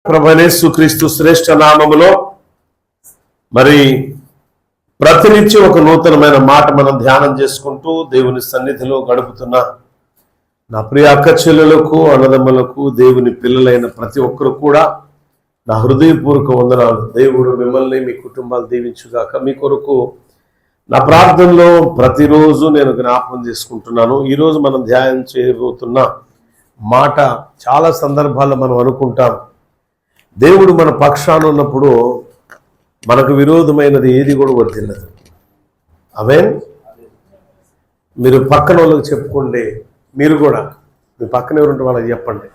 ప్రభువైన యేసుక్రీస్తు శ్రేష్ఠ నామములో మరి ప్రతినిత్యం ఒక నూతనమైన మాట మనం ధ్యానం చేసుకుంటూ దేవుని సన్నిధిలో గడుపుతున్న నా ప్రియ అక్క చెల్లెలకు అన్నదమ్ములకు దేవుని పిల్లలైన ప్రతి ఒక్కరు కూడా నా హృదయపూర్వక వందనాలు. దేవుడు మిమ్మల్ని మీ కుటుంబాలు దీవించుగాక. మీ కొరకు నా ప్రార్థనలో ప్రతిరోజు నేను జ్ఞాపకం చేసుకుంటున్నాను. ఈరోజు మనం ధ్యానం చేయబోతున్న మాట చాలా సందర్భాల్లో మనం అనుకుంటాం, దేవుడు మన పక్షాన ఉన్నప్పుడు మనకు విరోధమైనది ఏది కూడా వర్తిల్లదు. ఆమేన్. మీరు పక్కన వాళ్ళకి చెప్పుకోండి, మీరు కూడా మీ పక్కన ఎవరుంటే వాళ్ళకి చెప్పండి,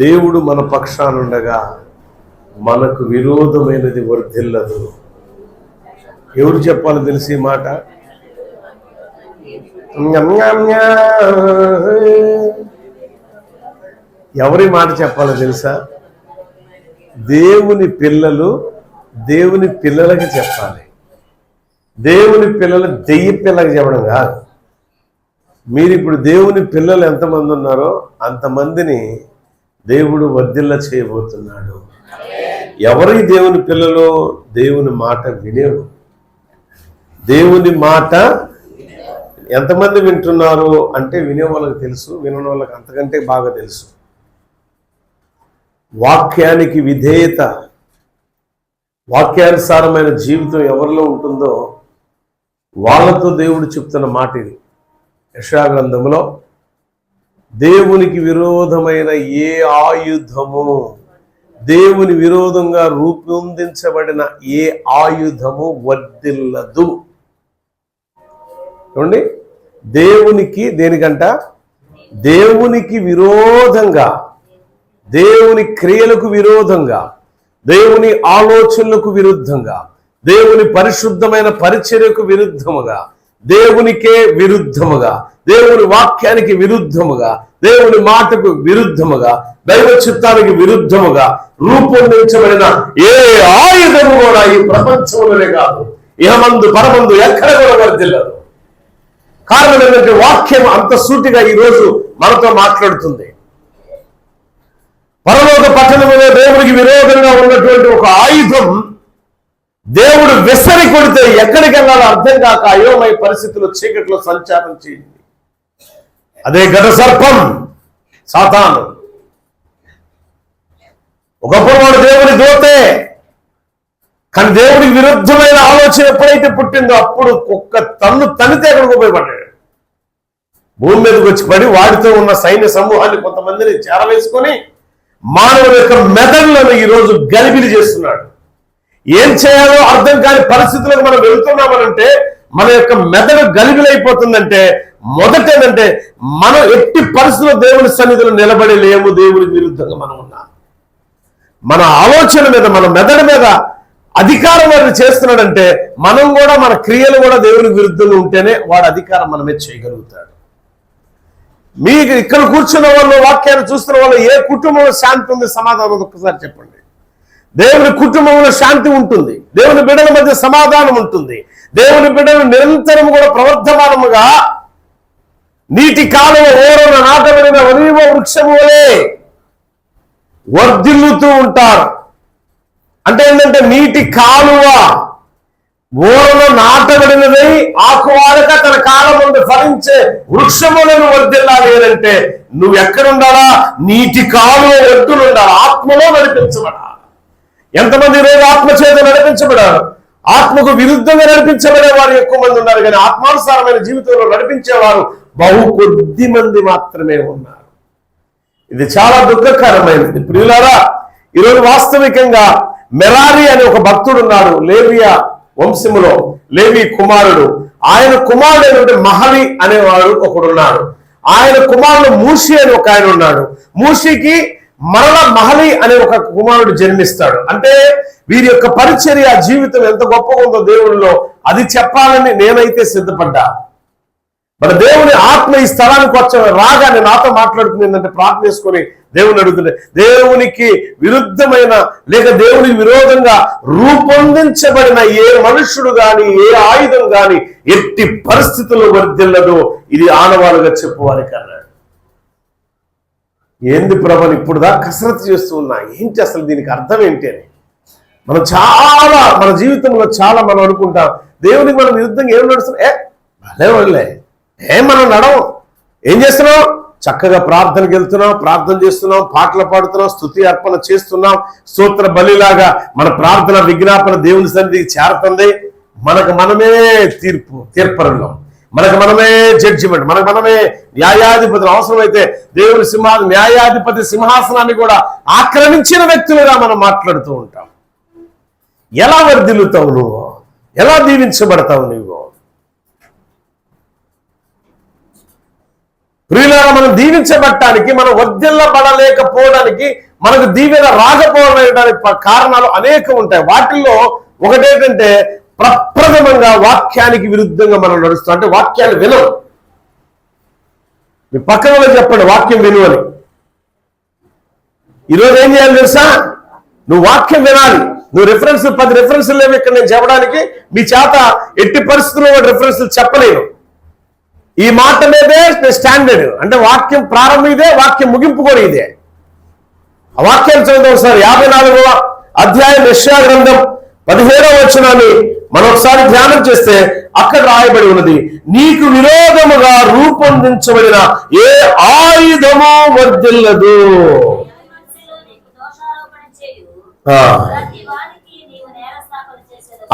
దేవుడు మన పక్షాన ఉండగా మనకు విరోధమైనది వర్తిల్లదు. ఎవరు చెప్పాలో తెలిసి మాట? ఎవరి మాట చెప్పాలో తెలుసా? దేవుని పిల్లలు దేవుని పిల్లలకి చెప్పాలి. దేవుని పిల్లలు దెయ్య పిల్లలకి చెప్పడం కాదు. మీరు ఇప్పుడు దేవుని పిల్లలు ఎంతమంది ఉన్నారో అంతమందిని దేవుడు వర్ధిల్ల చేయబోతున్నాడు. ఎవరి దేవుని పిల్లలు? దేవుని మాట వినేవు. దేవుని మాట ఎంతమంది వింటున్నారు అంటే వినే వాళ్ళకి తెలుసు, వినని వాళ్ళకి అంతకంటే బాగా తెలుసు. వాక్యానికి విధేయత, వాక్యానుసారమైన జీవితం ఎవరిలో ఉంటుందో వాళ్ళతో దేవుడు చెప్తున్న మాట ఇది. యెషయా గ్రంథంలో దేవునికి విరోధమైన ఏ ఆయుధము, దేవుని విరోధంగా రూపొందించబడిన ఏ ఆయుధము వర్ధిల్లదు. చూడండి, దేవునికి దేనికంట? దేవునికి విరోధంగా, దేవుని క్రియలకు విరోధంగా, దేవుని ఆలోచనలకు విరుద్ధంగా, దేవుని పరిశుద్ధమైన పరిచర్యకు విరుద్ధముగా, దేవునికే విరుద్ధముగా, దేవుని వాక్యానికి విరుద్ధముగా, దేవుని మాటకు విరుద్ధముగా, దైవ చిత్తానికి విరుద్ధముగా రూపొందించబడిన ఏ ఆయుధము కూడా ఈ ప్రపంచంలోనే కాదు, ఇహమందు పరమందు ఎక్కడ కూడా వర్ధిల్లదు. కారణం ఏంటంటే వాక్యం అంత సూటిగా ఈరోజు మనతో మాట్లాడుతుంది. పరలోక పట్టణంలో దేవుడికి విరోధంగా ఉన్నటువంటి ఒక ఆయుధం దేవుడు విసరి కొడితే ఎక్కడికి వెళ్ళాలో అర్థం కాక అయోమయ పరిస్థితుల్లో చీకట్లో సంచారం చేయింది. అదే ఘట సర్పం, సాతాను. ఒకప్పుడు వాడు దేవుని దోతే, కానీ దేవుడికి విరుద్ధమైన ఆలోచన ఎప్పుడైతే పుట్టిందో అప్పుడు ఒక్క తన్ను తనితే ఎక్కడికి ఉపయోగపడ్డాడు. భూమి మీదకి వచ్చి పడి వాడితో ఉన్న సైన్య సమూహాన్ని కొంతమందిని చేరవేసుకొని మానవుల యొక్క మెదడులను ఈరోజు గలిబిలి చేస్తున్నాడు. ఏం చేయాలో అర్థం కాని పరిస్థితులకు మనం వెళ్తున్నామనంటే మన యొక్క మెదడు గలిబిలైపోతుందంటే మొదట ఏంటంటే మనం ఎట్టి పరిస్థితుల్లో దేవుని సన్నిధిలో నిలబడి లేము. దేవునికి విరుద్ధంగా మనం ఉన్నాం. మన ఆలోచన మీద, మన మెదడు మీద అధికారం వారిని చేస్తున్నాడంటే మనం కూడా మన క్రియలు కూడా దేవునికి విరుద్ధంగా ఉంటేనే వాడు అధికారం మన మీద చేయగలుగుతాడు. మీకు ఇక్కడ కూర్చున్న వాళ్ళు, వాక్యాన్ని చూస్తున్న వాళ్ళు ఏ కుటుంబంలో శాంతి ఉంది? సమాధానం ఒక్కసారి చెప్పండి. దేవుని కుటుంబంలో శాంతి ఉంటుంది, దేవుని బిడ్డల మధ్య సమాధానం ఉంటుంది, దేవుని బిడ్డలు నిరంతరం కూడా ప్రవర్ధమానముగా నీటి కాలువ ఓరన నాటబడిన ఒలీవ వృక్షము వలె వర్ధిల్లుతూ ఉంటారు. అంటే ఏంటంటే నీటి కాలువ ఓరలో నాటబడినదై ఆకువాడక తన కాలం ముందు ఫలించే వృక్షములను వర్ధిల్లాలి అంటే నువ్వు ఎక్కడుండాలా? నీటి కాలువ ఒడ్డునుండాలి, ఆత్మలో నడిపించబడాలి. ఎంతమంది ఈరోజు ఆత్మ చేత నడిపించబడారు? ఆత్మకు విరుద్ధంగా నడిపించబడే వారు ఎక్కువ మంది ఉన్నారు, కానీ ఆత్మానుసారమైన జీవితంలో నడిపించేవారు బహు కొద్ది మంది మాత్రమే ఉన్నారు. ఇది చాలా దుఃఖకరమైనది. ప్రియులారా, ఈరోజు వాస్తవికంగా మెరారి అనే ఒక భక్తుడు ఉన్నాడు, లేవియా వంశములో లేవి కుమారుడు. ఆయన కుమారుడు ఏంటంటే మహలి అనేవాడు ఒకడున్నాడు. ఆయన కుమారుడు మూషి అని ఒక ఆయన ఉన్నాడు. మూషికి మరల మహలి అనే ఒక కుమారుడు జన్మిస్తాడు. అంటే వీరి యొక్క పరిచర్య జీవితం ఎంత గొప్పగా ఉందో దేవుడిలో అది చెప్పాలని నేనైతే సిద్ధపడ్డా. మన దేవుని ఆత్మ ఈ స్థలానికి వచ్చే రాగానే నాతో మాట్లాడుతుంది ఏంటంటే ప్రార్థన చేసుకొని దేవుని అడుగుతుంటే దేవునికి విరుద్ధమైన లేక దేవునికి విరోధంగా రూపొందించబడిన ఏ మనుషుడు గాని ఏ ఆయుధం గాని ఎట్టి పరిస్థితుల్లో వర్ధిల్లదు. ఇది ఆనవాలుగా చెప్పువారికి అన్నాడు. ఏంది ప్రభు ఇప్పుడు దా కసరత్తు చేస్తూ ఉన్నా, ఏంటి అసలు దీనికి అర్థం ఏంటి అని మనం చాలా మన జీవితంలో చాలా మనం అనుకుంటాం. దేవునికి మనం విరుద్ధంగా ఏం నడుస్తున్నాం, భలే వాళ్ళే మనం నడవం. ఏం చేస్తున్నాం? చక్కగా ప్రార్థనకి వెళ్తున్నాం, ప్రార్థన చేస్తున్నాం, పాటలు పాడుతున్నాం, స్తుతి అర్పణ చేస్తున్నాం, స్తోత్ర బలిలాగా మన ప్రార్థన విజ్ఞాపన దేవుని సన్నిధికి చేరుతుంది. మనకు మనమే తీర్పరులం, మనకు మనమే జడ్జిమెంట్, మనకు మనమే న్యాయాధిపతులు. అవసరమైతే దేవుని న్యాయాధిపతి సింహాసనాన్ని కూడా ఆక్రమించిన వ్యక్తులుగా మనం మాట్లాడుతూ ఉంటాం. ఎలా వర్ధిల్లుతావు నువ్వు? ఎలా దీవించబడతావు నువ్వు? ప్రియులారా, మనం దీవించబడటానికి, మనం వర్ధిల్లబడలేకపోవడానికి, మనకు దీవెన రాకపోవడానికి కారణాలు అనేకం ఉంటాయి. వాటిల్లో ఒకటేంటంటే ప్రప్రథమంగా వాక్యానికి విరుద్ధంగా మనం నడుస్తాం. అంటే వాక్యాలు వినవు. మీ పక్కన వాళ్ళు చెప్పండి వాక్యం వినువని. ఈరోజు ఏం చేయాలి తెలుసా? నువ్వు వాక్యం వినాలి. నువ్వు 10 రెఫరెన్సులు లేవు ఇక్కడ నేను చెప్పడానికి. మీ చేత ఎట్టి పరిస్థితుల్లో రెఫరెన్సులు చెప్పలేను. ఈ మాట మీదే స్టాండర్డ్. అంటే వాక్యం ప్రారంభం ఇదే, వాక్యం ముగింపు కూడా ఇదే. ఆ వాక్యాన్ని చదువుతాం ఒకసారి. 54వ అధ్యాయం యెషయా గ్రంథం 17వ వచనాన్ని మనం ఒకసారి ధ్యానం చేస్తే అక్కడ రాయబడి ఉన్నది, నీకు విరోధముగా రూపొందించబడిన ఏ ఆయుధము వర్ధిల్లదు.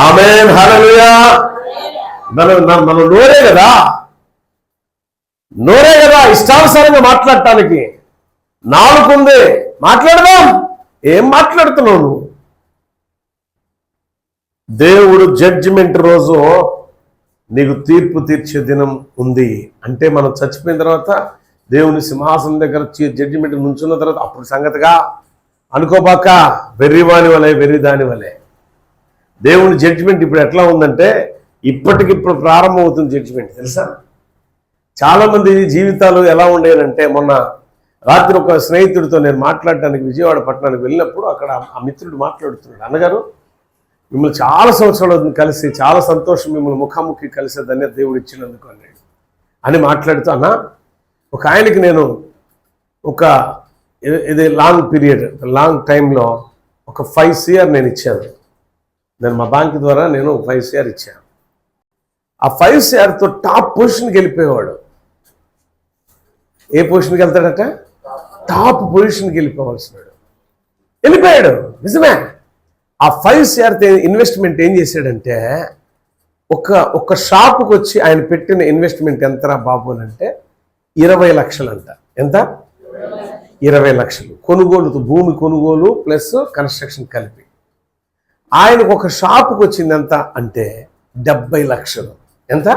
ఆమేన్, హల్లెలూయా. మనం నోరే కదా ఇష్టానుసారంగా మాట్లాడటానికి. నాలుగుంది, మాట్లాడదాం. ఏం మాట్లాడుతున్నావు నువ్వు? దేవుడు జడ్జిమెంట్ రోజు నీకు తీర్పు తీర్చే దినం ఉంది. అంటే మనం చచ్చిపోయిన తర్వాత దేవుని సింహాసనం దగ్గర జడ్జిమెంట్ నుంచున్న తర్వాత అప్పుడు సంగతిగా అనుకోబాక, వెర్రివాని వలె వెర్రిదాని వలె. దేవుని జడ్జిమెంట్ ఇప్పుడు ఎట్లా ఉందంటే ఇప్పటికిప్పుడు ప్రారంభం అవుతుంది జడ్జిమెంట్, తెలుసా? చాలా మంది జీవితాలు ఎలా ఉండేనంటే, మొన్న రాత్రి ఒక స్నేహితుడితో నేను మాట్లాడటానికి విజయవాడ పట్టణానికి వెళ్ళినప్పుడు అక్కడ ఆ మిత్రుడు మాట్లాడుతున్నాడు, అన్నగారు మిమ్మల్ని చాలా సంవత్సరాలు కలిసి, చాలా సంతోషం మిమ్మల్ని ముఖాముఖి కలిసేదాన్ని దేవుడు ఇచ్చినందుకు అన్నాడు అని మాట్లాడుతూ, అన్న ఒక ఆయనకి నేను ఇది లాంగ్ పీరియడ్, లాంగ్ టైంలో ఒక 5 CR నేను ఇచ్చాను. నేను మా బ్యాంక్ ద్వారా నేను 5 CR ఇచ్చాను. ఆ 5 CRతో టాప్ పొజిషన్కి వెళ్ళిపోయేవాడు. ఏ పొజిషన్కి వెళ్తాడట? టాప్ పొజిషన్కి వెళ్ళిపోయాడు. నిజమే. ఆ 5 CR ఇన్వెస్ట్మెంట్ ఏం చేశాడంటే, ఒక షాపుకి వచ్చి ఆయన పెట్టిన ఇన్వెస్ట్మెంట్ ఎంతరా బాబు అని అంటే 20 లక్షలు అంట. ఎంత? 20 లక్షలు. కొనుగోలుతో, భూమి కొనుగోలు ప్లస్ కన్స్ట్రక్షన్ కలిపి. ఆయనకు ఒక షాపుకి వచ్చింది ఎంత అంటే 70 లక్షలు. ఎంత?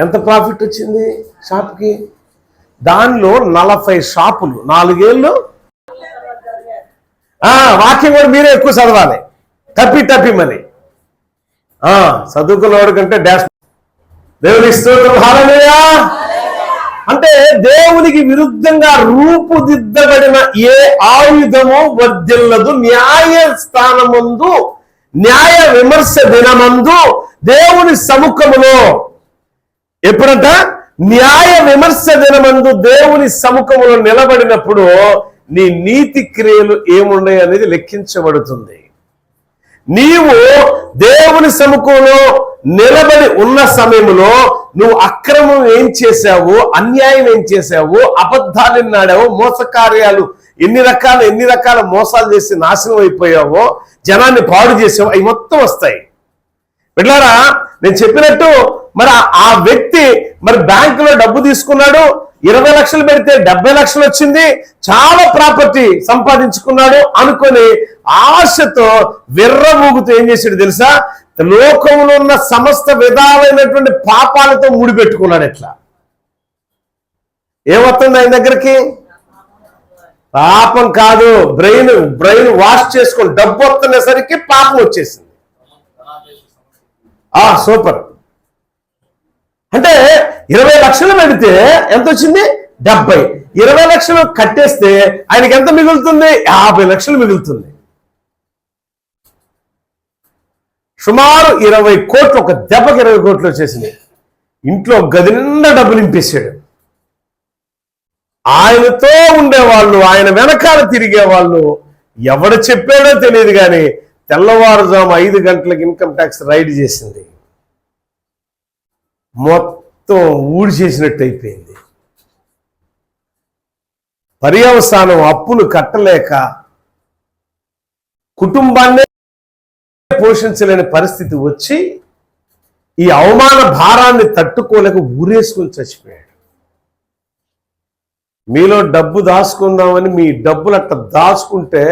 ఎంత ప్రాఫిట్ వచ్చింది షాప్కి? దానిలో 40 షాపులు, 4 ఏళ్ళు. వాక్యం కూడా మీరే ఎక్కువ చదవాలి, టప్పి చదువుకున్నవాడు కంటే డాష్. దేవుని స్తోత్రం, హల్లెలూయా. అంటే దేవునికి విరుద్ధంగా రూపుదిద్దబడిన ఏ ఆయుధము వర్ధిల్లదు. న్యాయస్థానమందు, న్యాయ విమర్శ దినమందు దేవుని సముఖములో, ఎప్పుడంట? న్యాయ విమర్శ దినమందు దేవుని సముఖములో నిలబడినప్పుడు నీ నీతి క్రియలు ఏమున్నాయి అనేది లెక్కించబడుతుంది. నీవు దేవుని సముఖంలో నిలబడి ఉన్న సమయంలో నువ్వు అక్రమం ఏం చేశావు, అన్యాయం ఏం చేశావు, అబద్ధాలు ఎన్నాడావు, మోసకార్యాలు ఎన్ని రకాల మోసాలు చేసి నాశనం అయిపోయావో, జనాన్ని పాడు చేసావు, అవి మొత్తం వస్తాయి. బిడ్డలారా, నేను చెప్పినట్టు మరి ఆ వ్యక్తి మరి బ్యాంకులో డబ్బు తీసుకున్నాడు, 20 లక్షలు పెడితే 70 లక్షలు వచ్చింది, చాలా ప్రాపర్టీ సంపాదించుకున్నాడు అనుకొని ఆశతో విర్రమూగుతూ ఏం చేశాడు తెలుసా? లోకంలో ఉన్న సమస్త విధాలైనటువంటి పాపాలతో ముడిపెట్టుకున్నాడు. ఎట్లా ఏమవుతుంది ఆయన దగ్గరికి? పాపం కాదు, బ్రెయిన్ వాష్ చేసుకొని డబ్బు వస్తున్నసరికి పాపం వచ్చేసింది. సూపర్. అంటే 20 లక్షలు పెడితే ఎంత వచ్చింది? 70. 20 లక్షలు కట్టేస్తే ఆయనకి ఎంత మిగులుతుంది? 50 లక్షలు మిగులుతుంది. సుమారు 20 కోట్లు, ఒక దెబ్బకి 20 కోట్లు వచ్చేసింది. ఇంట్లో గది నిండా డబ్బులు నింపేశాడు. ఆయనతో ఉండేవాళ్ళు, ఆయన వెనకాల తిరిగేవాళ్ళు. ఎవడు చెప్పాడో తెలియదు కానీ తెల్లవారుజాము 5 గంటలకు ఇన్కమ్ ట్యాక్స్ రైడ్ చేసింది. మొత్తం ఊడి చేసినట్టు అయిపోయింది. పర్యవసానం అప్పులు కట్టలేక కుటుంబాన్నే పోషించలేని పరిస్థితి వచ్చి ఈ అవమాన భారాన్ని తట్టుకోలేక ఊరేసుకుని చచ్చిపోయాడు. మీలో డబ్బు దాచుకుందామని మీ డబ్బులు అట్లా దాచుకుంటే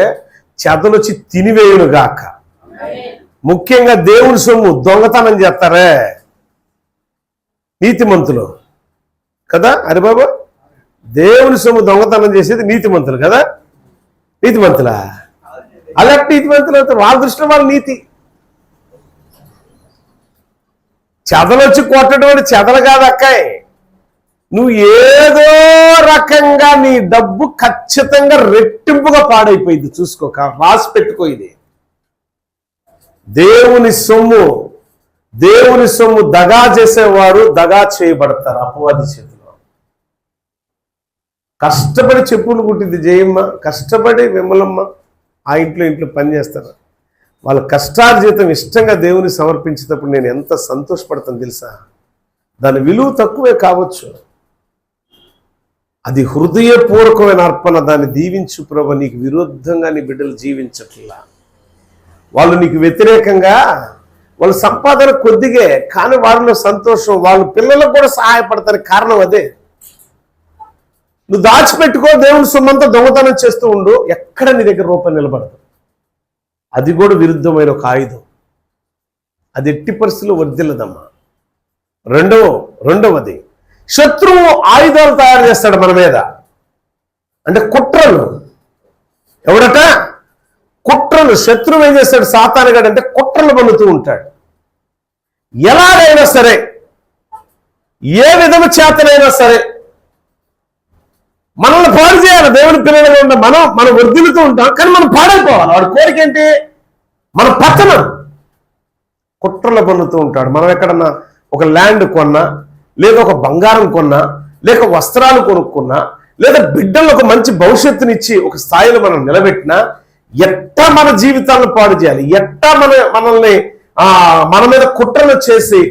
చెదలొచ్చి తినివేయును గాక. ముఖ్యంగా దేవుని సొమ్ము దొంగతనం చేస్తారే నీతిమంతులు కదా. అరే బాబా, దేవుని సొమ్ము దొంగతనం చేసేది నీతిమంతులు కదా. నీతిమంతులా? అలాంటి నీతిమంతులు అయితే వాళ్ళ దృష్టిలో వాళ్ళ నీతి. చెదలొచ్చి కొట్టడం చెదలు కాదు అక్కాయ్. నువ్వు ఏదో రకంగా నీ డబ్బు ఖచ్చితంగా రెట్టింపుగా పాడైపోయింది. చూసుకో, రాసి పెట్టుకో. ఇది దేవుని సొమ్ము దగా చేసేవారు దగా చేయబడతారు అపవాది చేతిలో. కష్టపడి చెప్పులు కుట్టింది జయమ్మ, కష్టపడి విమలమ్మ ఆ ఇంట్లో పనిచేస్తారు. వాళ్ళ కష్టార్జితం ఇష్టంగా దేవుని సమర్పించేటప్పుడు నేను ఎంత సంతోషపడతాను తెలుసా. దాని విలువ తక్కువే కావచ్చు, అది హృదయపూర్వకమైన అర్పణ. దాన్ని దీవించు ప్రభు. నీకు విరుద్ధంగా నీ బిడ్డలు జీవించట్లా, వాళ్ళు నీకు వ్యతిరేకంగా, వాళ్ళ సంపాదన కొద్దిగే కానీ వారిలో సంతోషం, వాళ్ళ పిల్లలకు కూడా సహాయపడతారు. కారణం అదే. నువ్వు దాచిపెట్టుకో, దేవుని సొమ్మంతా దొంగతనం చేస్తూ ఉండు, ఎక్కడ నీ దగ్గర రూపాయి నిలబడదు. అది కూడా విరుద్ధమైన ఒక ఆయుధం. అది ఎట్టి పరిస్థితుల్లో వర్ధిల్లదమ్మా. రెండవది, శత్రువు ఆయుధాలు తయారు చేస్తాడు మన మీద. అంటే కుట్రలు. ఎవడట? కుట్రలు. శత్రువు ఏం చేస్తాడు? సాతానుగాడు అంటే కుట్రలు పన్నుతూ ఉంటాడు. ఎలాగైనా సరే, ఏ విధము చేతనైనా సరే మనల్ని పాడు చేయాలి. దేవుని పిల్లలుగా ఉన్న మనం వర్ధిల్లుతూ ఉంటాం, కానీ మనం పాడైపోవాలి. వాడి కోరిక ఏంటి? మన పతనం. కుట్రలు పన్నుతూ ఉంటాడు. మనం ఎక్కడన్నా ఒక ల్యాండ్ కొన్నా, లేదా ఒక బంగారం కొన్నా, లేక వస్త్రాలు కొనుక్కున్నా, లేదా బిడ్డలకు ఒక మంచి భవిష్యత్తునిచ్చి ఒక స్థాయిలో మనం నిలబెట్టినా, ఎట్టా మన జీవితాలను పాడు చేయాలి, ఎట్టా మనల్ని మన మీద కుట్రలు చేసి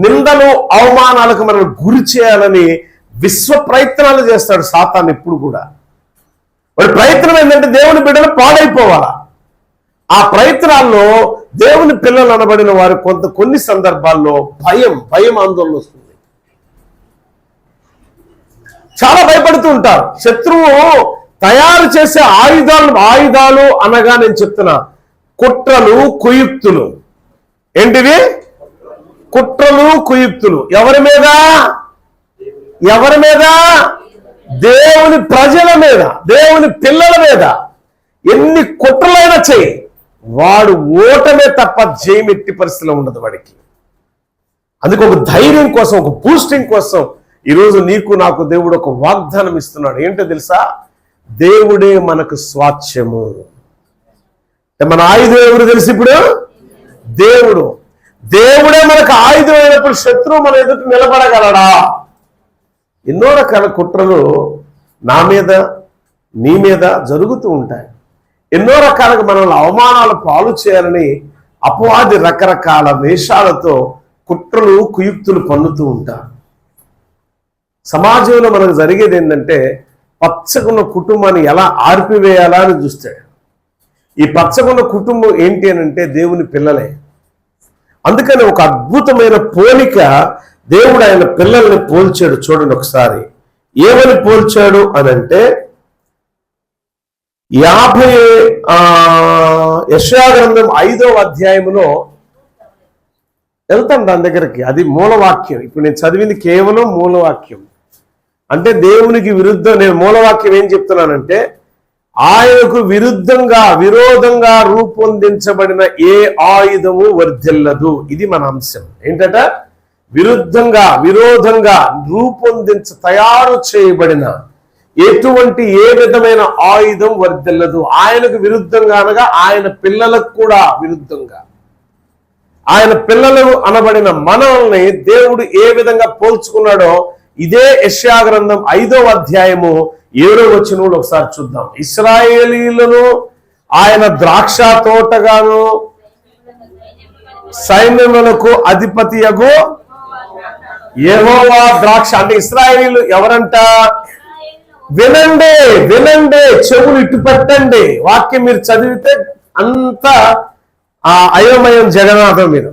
నిందలు అవమానాలకు మనల్ని గురి చేయాలని విశ్వ ప్రయత్నాలు చేస్తాడు సాతాను ఎప్పుడు కూడా. వాడి ప్రయత్నం ఏంటంటే దేవుని బిడ్డలు పాడైపోవాలా. ఆ ప్రయత్నాల్లో దేవుని పిల్లలు అనబడిన వారు కొన్ని సందర్భాల్లో భయం ఆందోళన వస్తుంది. చాలా భయపడుతూ ఉంటారు. శత్రువు తయారు చేసే ఆయుధాలు అనగా నేను చెప్తున్నా కుట్రలు, కుయుక్తులు. ఏంటివి? కుట్రలు, కుయుక్తులు. ఎవరి మీద? దేవుని ప్రజల మీద, దేవుని పిల్లల మీద. ఎన్ని కుట్రలైనా చేయి, వాడు ఓటమే తప్ప జయం ఎట్టి పరిస్థితిలో ఉండదు వాడికి. అందుకే ఒక ధైర్యం కోసం, ఒక బూస్టింగ్ కోసం ఈరోజు నీకు నాకు దేవుడు ఒక వాగ్దానం ఇస్తున్నాడు. ఏంటో తెలుసా? దేవుడే మనకు స్వాస్థ్యము. మన ఆయుధం ఎవరు తెలుసు? ఇప్పుడు దేవుడే మనకు ఆయుధం అయినప్పుడు శత్రువు మన ఎదుట నిలబడగలడా? ఎన్నో రకాల కుట్రలు నా మీద, నీ మీద జరుగుతూ ఉంటాయి. ఎన్నో రకాలుగా మనల్ని అవమానాలు పాలు చేయాలని అపవాది రకరకాల వేషాలతో కుట్రలు, కుయుక్తులు పన్నుతూ ఉంటారు. సమాజంలో మనకు జరిగేది ఏంటంటే పచ్చగున్న కుటుంబాన్ని ఎలా ఆర్పివేయాలా అని చూస్తాడు. ఈ పచ్చగున్న కుటుంబం ఏంటి అని అంటే దేవుని పిల్లలే. అందుకని ఒక అద్భుతమైన పోలిక దేవుడు ఆయన పిల్లల్ని పోల్చాడు. చూడండి ఒకసారి ఏమని పోల్చాడు అని అంటే, 50 యెషయా గ్రంథం 5వ అధ్యాయంలో వెళ్తాను దాని దగ్గరికి. అది మూలవాక్యం. ఇప్పుడు నేను చదివింది కేవలం మూలవాక్యం. అంటే దేవునికి విరుద్ధం. నేను మూలవాక్యం ఏం చెప్తున్నానంటే, ఆయనకు విరోధంగా రూపొందించబడిన ఏ ఆయుధము వర్ధిల్లదు. ఇది మన అంశం. ఏంటట? విరోధంగా తయారు చేయబడిన ఎటువంటి ఏ విధమైన ఆయుధం వర్ధిల్లదు. ఆయనకు విరుద్ధంగా అనగా ఆయన పిల్లలకు కూడా విరుద్ధంగా. ఆయన పిల్లలు అనబడిన మనల్ని దేవుడు ఏ విధంగా పోల్చుకున్నాడో ఇదే యెషయా గ్రంథం 5వ అధ్యాయము 7వ వచనంలో ఒకసారి చూద్దాం. ఇశ్రాయేలీయులను ఆయన ద్రాక్ష తోటగాను సైన్యములకు అధిపతియగు యెహోవా ద్రాక్ష. అంటే ఇశ్రాయేలీయులు ఎవరంట? వినండి వినండి, చెవులు ఇటు పెట్టండి. వాక్యం మీరు చదివితే అంత అయోమయం జగన్నాథం. మీరు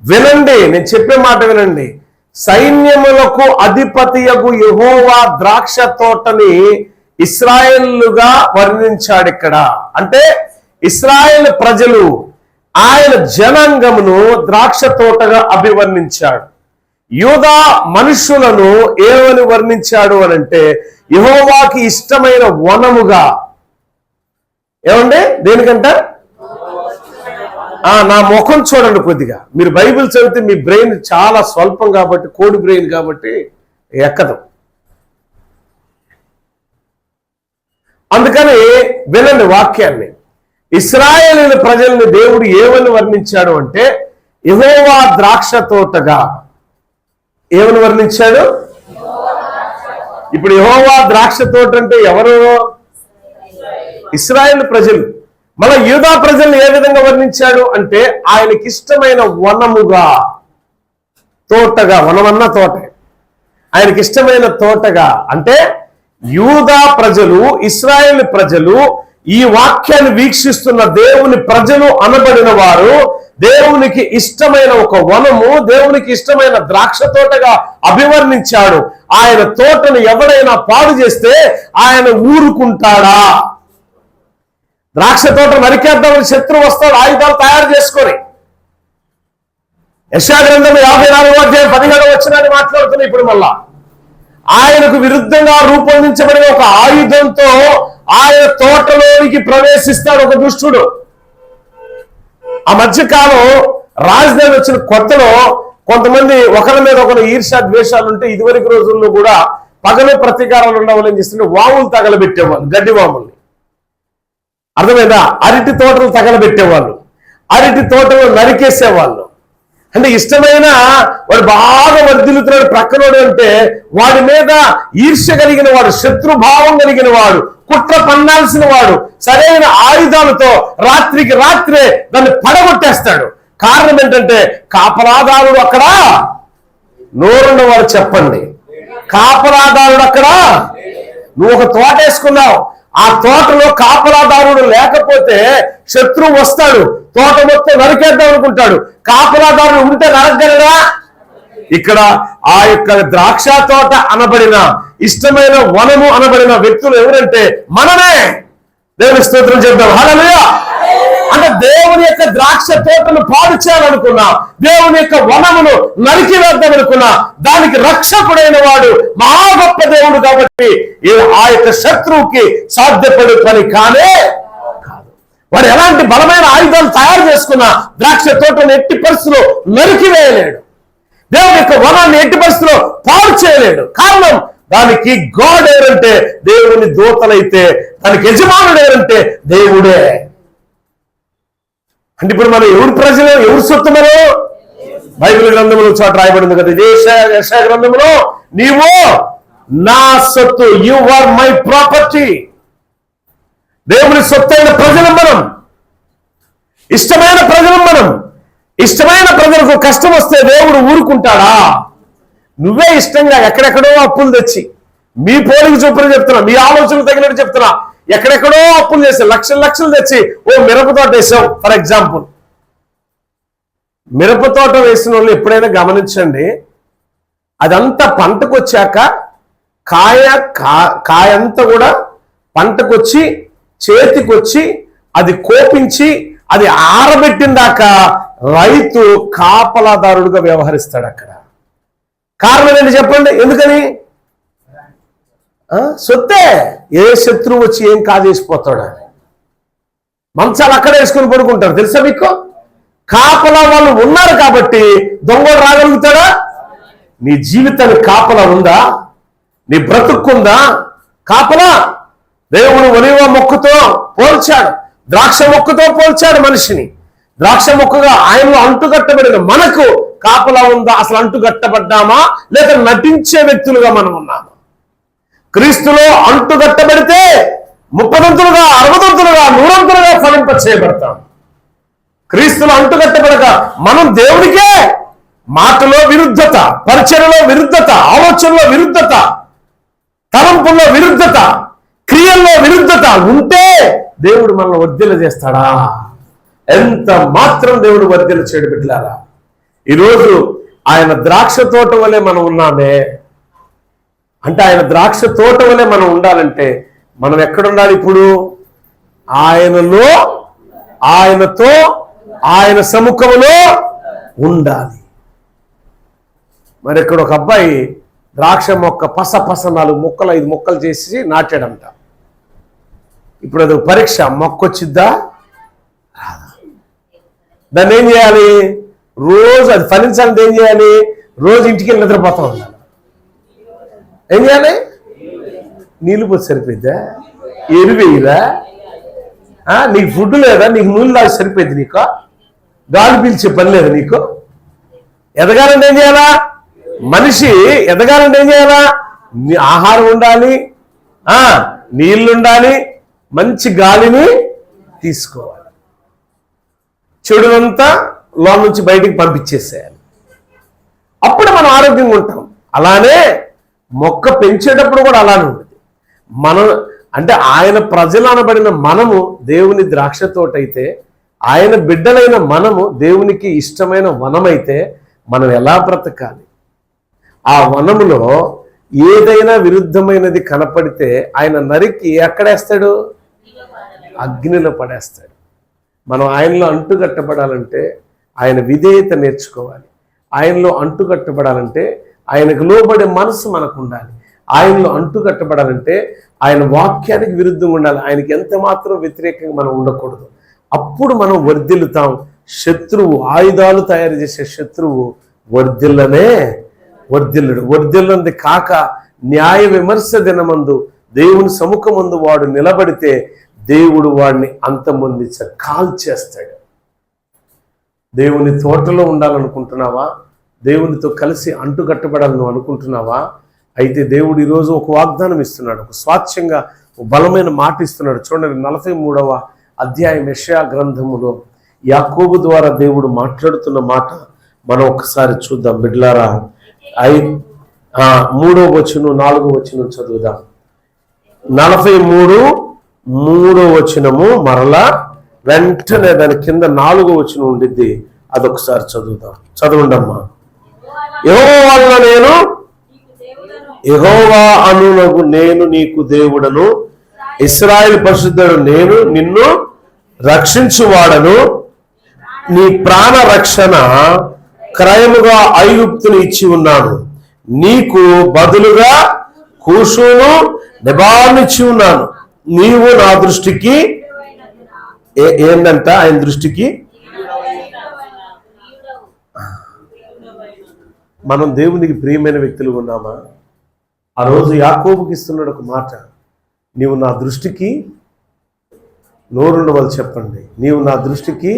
వినండి, నేను చెప్పే మాట వినండి. సైన్యములకు అధిపతియగు యెహోవా ద్రాక్ష తోటని ఇశ్రాయేలుగా వర్ణించాడు ఇక్కడ. అంటే ఇశ్రాయేల్ ప్రజలు ఆయన జనాంగమును ద్రాక్ష తోటగా అభివర్ణించాడు. యూదా మనుషులను ఏమని వర్ణించాడు అని అంటే యెహోవాకి ఇష్టమైన వనముగా. ఏమండి? దేనికంట? నా ముఖం చూడండి కొద్దిగా. మీరు బైబిల్ చదివితే మీ బ్రెయిన్ చాలా స్వల్పం కాబట్టి, కోడి బ్రెయిన్ కాబట్టి ఎక్కదు. అందుకని వినండి వాక్యాన్ని. ఇశ్రాయేలీయుల ప్రజల్ని దేవుడు ఏమని వర్ణించాడు అంటే యెహోవా ద్రాక్ష తోటగా. ఏమని వర్ణించాడు? ఇప్పుడు యెహోవా ద్రాక్ష తోట అంటే ఎవరు? ఇశ్రాయేల్ ప్రజలు. మన యూదా ప్రజల్ని ఏ విధంగా వర్ణించాడు అంటే ఆయనకి ఇష్టమైన వనముగా, తోటగా. వనమన్న తోటే, ఆయనకి ఇష్టమైన తోటగా. అంటే యూదా ప్రజలు, ఇశ్రాయేల్ ప్రజలు, ఈ వాక్యాన్ని వీక్షిస్తున్న దేవుని ప్రజలు అనబడిన వారు దేవునికి ఇష్టమైన ఒక వనము, దేవునికి ఇష్టమైన ద్రాక్ష తోటగా అభివర్ణించాడు. ఆయన తోటను ఎవడైనా పాడు చేస్తే ఆయన ఊరుకుంటాడా? ద్రాక్ష తోట నరికేద్దామని శత్రువు వస్తాడు ఆయుధాలు తయారు చేసుకొని. యెషయా గ్రంథం 54వ అధ్యాయం 17వ వచనాన్ని మాట్లాడుతున్నాయి ఇప్పుడు మళ్ళా. ఆయనకు విరుద్ధంగా రూపొందించబడిన ఒక ఆయుధంతో ఆయన తోటలోనికి ప్రవేశిస్తాడు ఒక దుష్టుడు. ఆ మధ్యకాలం రాజధాని వచ్చిన కొత్తలో కొంతమంది ఒకరి మీద ఒకరు ఈర్ష్య ద్వేషాలు ఉంటే ఇదివరకు రోజుల్లో కూడా పగలు ప్రతీకారాలు ఉండవాలని చేస్తుంటే వాములు తగలబెట్టేవాళ్ళు, గడ్డి వాముల్ని. అర్థమైందా? అరటి తోటలు తగలబెట్టేవాళ్ళు, అరటి తోటలు నరికేసేవాళ్ళు. అంటే ఇష్టమైన వాడు బాగా వర్ధిల్లుతున్నాడు ప్రక్కనోడు అంటే వాడి మీద ఈర్ష్య కలిగిన వాడు, శత్రుభావం కలిగిన వాడు, కుట్ర పన్నాల్సిన వాడు సరైన ఆయుధాలతో రాత్రికి రాత్రే దాన్ని పడగొట్టేస్తాడు. కారణం ఏంటంటే కాపలాదారుడు అక్కడ నోరున్న వాడు. చెప్పండి, కాపలాదారుడు అక్కడ. నువ్వు ఒక తోట వేసుకున్నావు, ఆ తోటలో కాపలాదారుడు లేకపోతే శత్రువు వస్తాడు, తోట మొత్తం నరికేద్దాం అనుకుంటాడు. కాపలాదారుడు ఉంటే నరకగలడా? ఇక్కడ ఆ యొక్క ద్రాక్ష తోట అనబడిన, ఇష్టమైన వనము అనబడిన వ్యక్తులు ఎవరంటే మనమే. దేవుని స్తోత్రం చెప్తాం. హల్లెలూయా. అంటే దేవుని యొక్క ద్రాక్ష తోటను పాడు చేయాలనుకున్నా, దేవుని యొక్క వనమును నరికి వేద్దామనుకున్నా దానికి రక్షకుడైన వాడు మహా గొప్ప దేవుడు కాబట్టి ఆ యొక్క శత్రువుకి సాధ్యపడే పని కానే కాదు. వాడు ఎలాంటి బలమైన ఆయుధాలు తయారు చేసుకున్నా ద్రాక్ష తోటను ఎట్టి పరిస్థితిలో నరికివేయలేడు. దేవుని యొక్క వనాన్ని ఎట్టి పరిస్థితిలో పాడు చేయలేడు. కారణం దానికి గాడ్ ఎవరంటే దేవుని దూతలైతే, దానికి యజమానుడు ఎవరంటే దేవుడే. అంటే ఇప్పుడు మనం ఎవరి ప్రజలు, ఎవరి సొత్తు? మనం బైబిల్ గ్రంథంలో చోట రాయబడింది కదా, యెషయా గ్రంథంలో నీవు నా సొత్తు, యు ఆర్ మై ప్రాపర్టీ. దేవుని సొత్తు అయిన ప్రజలు మనం, ఇష్టమైన ప్రజలు మనం. ఇష్టమైన ప్రజలకు కష్టం వస్తే దేవుడు ఊరుకుంటాడా? నువ్వే ఇష్టంగా ఎక్కడెక్కడో అప్పులు తెచ్చి, మీ పోలికి చొప్పున చెప్తున్నా, మీ ఆలోచనలు తగినట్టు చెప్తున్నా, ఎక్కడెక్కడో అప్పులు చేసి లక్షలు లక్షలు తెచ్చి ఓ మిరప తోట వేసావు. ఫర్ ఎగ్జాంపుల్, మిరప తోట వేసిన వాళ్ళు ఎప్పుడైనా గమనించండి, అదంతా పంటకు వచ్చాక కాయంతా కూడా పంటకొచ్చి చేతికొచ్చి అది కోపించి అది ఆరబెట్టిన దాకా రైతు కాపలాదారుడుగా వ్యవహరిస్తాడు అక్కడ. కారణం ఏంటి చెప్పండి? ఎందుకని? సొత్తే. ఏ శత్రువు వచ్చి ఏం కాజేసిపోతాడు అని మంచాలు అక్కడ వేసుకుని పడుకుంటారు. తెలుసా మీకు? కాపలా వాళ్ళు ఉన్నారు కాబట్టి దొంగలు రాగలుగుతాడా? నీ జీవితానికి కాపలా ఉందా? నీ బ్రతుక్కుందా కాపలా? దేవుడు ఒలీవ మొక్కతో పోల్చాడు, ద్రాక్ష మొక్కతో పోల్చాడు మనిషిని. ద్రాక్ష మొక్కగా ఆయనలో అంటుకట్టబడిన మనకు కాపలా ఉందా? అసలు అంటుకట్టబడ్డామా లేక నటించే వ్యక్తులుగా మనం ఉన్నామా? క్రీస్తులో అంటుగట్టబడితే 30ంతులుగా 60ంతులుగా 100ంతులుగా ఫలింప చేయబడతాం. క్రీస్తులో అంటుగట్టబడక మనం దేవునికే మాటలో విరుద్ధత, పరిచర్యలో విరుద్ధత, ఆలోచనలో విరుద్ధత, తలంపుల్లో విరుద్ధత, క్రియల్లో విరుద్ధత ఉంటే దేవుడు మనల్ని వర్ధిల్ల చేస్తాడా? ఎంత మాత్రం దేవుడు వర్ధిల్ల చేయడు బిడ్డలారా. ఈరోజు ఆయన ద్రాక్ష తోట వలె మనం ఉన్నామే అంటే, ఆయన ద్రాక్ష తోట వలె మనం ఉండాలంటే మనం ఎక్కడుండాలి? ఇప్పుడు ఆయనలో, ఆయనతో, ఆయన సముఖంలో ఉండాలి. మరి ఇక్కడ ఒక అబ్బాయి ద్రాక్ష మొక్క పస 4 ముక్కలు 5 ముక్కలు చేసి నాటాడంట. ఇప్పుడు అది పరీక్ష, మొక్క వచ్చిద్దా రాదా? దాన్ని ఏం చేయాలి? రోజు అది ఫలించాలంటే ఏం చేయాలి? రోజు ఇంటికి నిద్రపోతా ఉండాలి. ఏం చేయాలి? నీళ్ళు పోతే సరిపోద్దా? ఎరువేయరా? నీకు ఫుడ్ లేదా? నీకు నూనె లాగా సరిపోయింది? నీకు గాలి పీల్చే పని లేదా? నీకు ఎదగాలంటే ఏం చేయాలా? మనిషి ఎదగాలంటే ఏం చేయాలా? ఆహారం ఉండాలి, నీళ్లు ఉండాలి, మంచి గాలిని తీసుకోవాలి, చెడునంతా లోన నుంచి బయటికి పంపించేసేయాలి. అప్పుడు మనం ఆరోగ్యంగా ఉంటాం. అలానే మొక్క పెంచేటప్పుడు కూడా అలానే ఉంటుంది. మనం అంటే ఆయన ప్రజలు అనబడిన మనము దేవుని ద్రాక్ష తోటైతే, ఆయన బిడ్డలైన మనము దేవునికి ఇష్టమైన వనమైతే మనం ఎలా బ్రతకాలి? ఆ వనములో ఏదైనా విరుద్ధమైనది కనపడితే ఆయన నరికి ఎక్కడేస్తాడు? అగ్నిలో పడేస్తాడు. మనం ఆయనలో అంటుకట్టబడాలంటే ఆయన విధేయత నేర్చుకోవాలి. ఆయనలో అంటుకట్టబడాలంటే ఆయనకు లోబడే మనసు మనకు ఉండాలి. ఆయనలో అంటుకట్టబడాలంటే ఆయన వాక్యానికి విరుద్ధంగా ఉండాలి. ఆయనకి ఎంత మాత్రం వ్యతిరేకంగా మనం ఉండకూడదు. అప్పుడు మనం వర్ధిల్లుతాం. శత్రువు ఆయుధాలు తయారు చేసే శత్రువు వర్ధిల్లుడు. వర్ధిల్లంది కాక న్యాయ విమర్శ దినమందు దేవుని సముఖమందు వాడు నిలబడితే దేవుడు వాడిని అంతమంది కాల్చేస్తాడు. దేవుని తోటలో ఉండాలనుకుంటున్నావా? దేవునితో కలిసి అంటుకట్టబడాలని అనుకుంటున్నావా? అయితే దేవుడు ఈరోజు ఒక వాగ్దానం ఇస్తున్నాడు, ఒక స్వాచ్ఛంగా ఒక బలమైన మాట ఇస్తున్నాడు. చూడండి, 43వ అధ్యాయం యెషయా గ్రంథములో యాకోబు ద్వారా దేవుడు మాట్లాడుతున్న మాట మనం ఒకసారి చూద్దాం బిడ్లారా. 3వ వచనం 4వ వచనం చదువుదాం. 43 వచనము మరలా వెంటనే దాని కింద 4వ వచనం ఉండిద్ది. అదొకసారి చదువుదాం. చదవండమ్మా. యెహోవా అనునగు నేను నీకు దేవుడను, ఇశ్రాయేలు పరిశుద్ధుడు నేను, నిన్ను రక్షించువాడను, నీ ప్రాణ రక్షణ క్రయముగా ఐగుప్తుని ఇచ్చి ఉన్నాను, నీకు బదులుగా కూషును నెబానిచ్చి ఉన్నాను. నీవు నా దృష్టికి ఏందంట? ఆయన దృష్టికి మనం దేవునికి ప్రియమైన వ్యక్తులు ఉన్నామా? ఆ రోజు యాకోబుకి ఇస్తున్నాడు ఒక మాట, నీవు నా దృష్టికి నోరుండ వాళ్ళు చెప్పండి, నీవు నా దృష్టికి.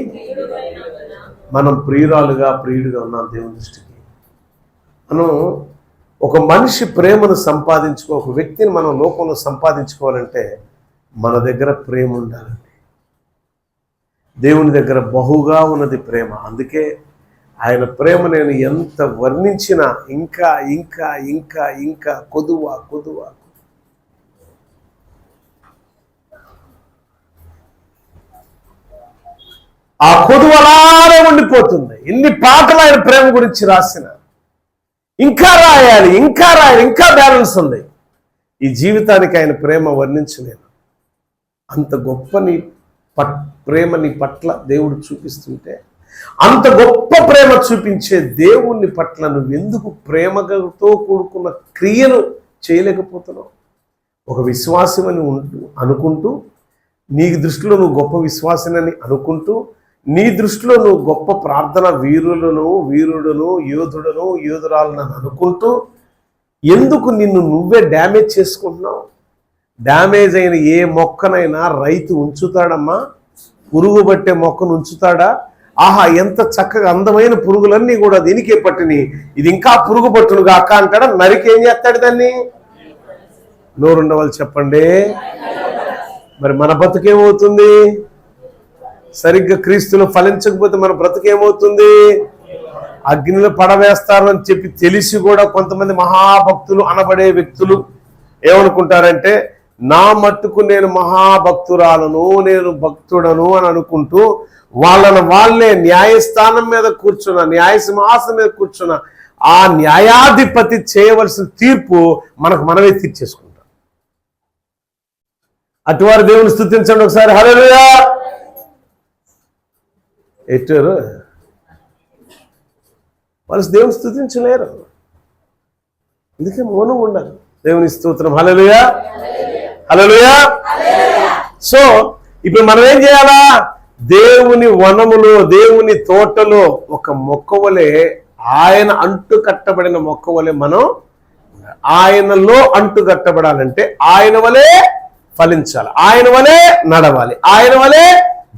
మనం ప్రియుడుగా ఉన్నాం దేవుని దృష్టికి. మనం ఒక మనిషి ప్రేమను ఒక వ్యక్తిని మనం లోకంలో సంపాదించుకోవాలంటే మన దగ్గర ప్రేమ ఉండాలండి. దేవుని దగ్గర బహుగా ఉన్నది ప్రేమ. అందుకే ఆయన ప్రేమ నేను ఎంత వర్ణించినా ఇంకా ఇంకా ఇంకా ఇంకా కొదువ. ఆ కొదువలానే ఉండిపోతుంది. ఎన్ని పాటలు ఆయన ప్రేమ గురించి రాసిన, ఇంకా రాయాలి, ఇంకా బ్యాలెన్స్ ఉంది. ఈ జీవితానికి ఆయన ప్రేమ వర్ణించలేను. అంత గొప్ప ప్రేమ నీ పట్ల దేవుడు చూపిస్తుంటే, అంత గొప్ప ప్రేమ చూపించే దేవుని పట్ల నువ్వెందుకు ప్రేమతో కూడుకున్న క్రియను చేయలేకపోతున్నావు? ఒక విశ్వాసమని అనుకుంటూ, నీ దృష్టిలో నువ్వు గొప్ప విశ్వాసనని అనుకుంటూ, నీ దృష్టిలో నువ్వు గొప్ప ప్రార్థన వీరుడును, యోధురాలను అనుకుంటూ ఎందుకు నిన్ను నువ్వే డ్యామేజ్ చేసుకుంటున్నావు? డ్యామేజ్ అయిన ఏ మొక్కనైనా రైతు ఉంచుతాడమ్మా? పురుగు పట్టే మొక్కను ఉంచుతాడా? ఆహా, ఎంత చక్కగా అందమైన పురుగులన్నీ కూడా దీనికే పట్టిని, ఇది ఇంకా పురుగు పట్టునుగా అక్క అంటాడా? నరికి ఏం చేస్తాడు దాన్ని? నోరున్న వాళ్ళు చెప్పండి. మరి మన బ్రతుకేమవుతుంది? సరిగ్గా క్రీస్తులో ఫలించకపోతే మన బ్రతుకేమవుతుంది? అగ్నిలో పడవేస్తారు అని చెప్పి తెలిసి కూడా కొంతమంది మహాభక్తులు అనబడే వ్యక్తులు ఏమనుకుంటారంటే, నా మట్టుకు నేను మహాభక్తురాలను, నేను భక్తుడను అని అనుకుంటూ వాళ్ళే న్యాయస్థానం మీద కూర్చున్న, న్యాయ సింహాసనం మీద కూర్చున్న ఆ న్యాయాధిపతి చేయవలసిన తీర్పు మనమే తీర్చేసుకుంటాం. అటువారు దేవుని స్తుతించండి ఒకసారి. హల్లెలూయా. ఎట్టారు వాళ్ళు దేవుని స్తుతించలేరు, అందుకే మౌనం ఉండాలి. దేవుని స్తోత్రం. హల్లెలూయా, హల్లెలూయా. సో ఇప్పుడు మనం ఏం చేయాలా? దేవుని వనములో, దేవుని తోటలో ఒక మొక్క వలె, ఆయన అంటు కట్టబడిన మొక్క వలె మనం ఆయనలో అంటు కట్టబడాలంటే ఆయన వలె ఫలించాలి, ఆయన వలె నడవాలి, ఆయన వలె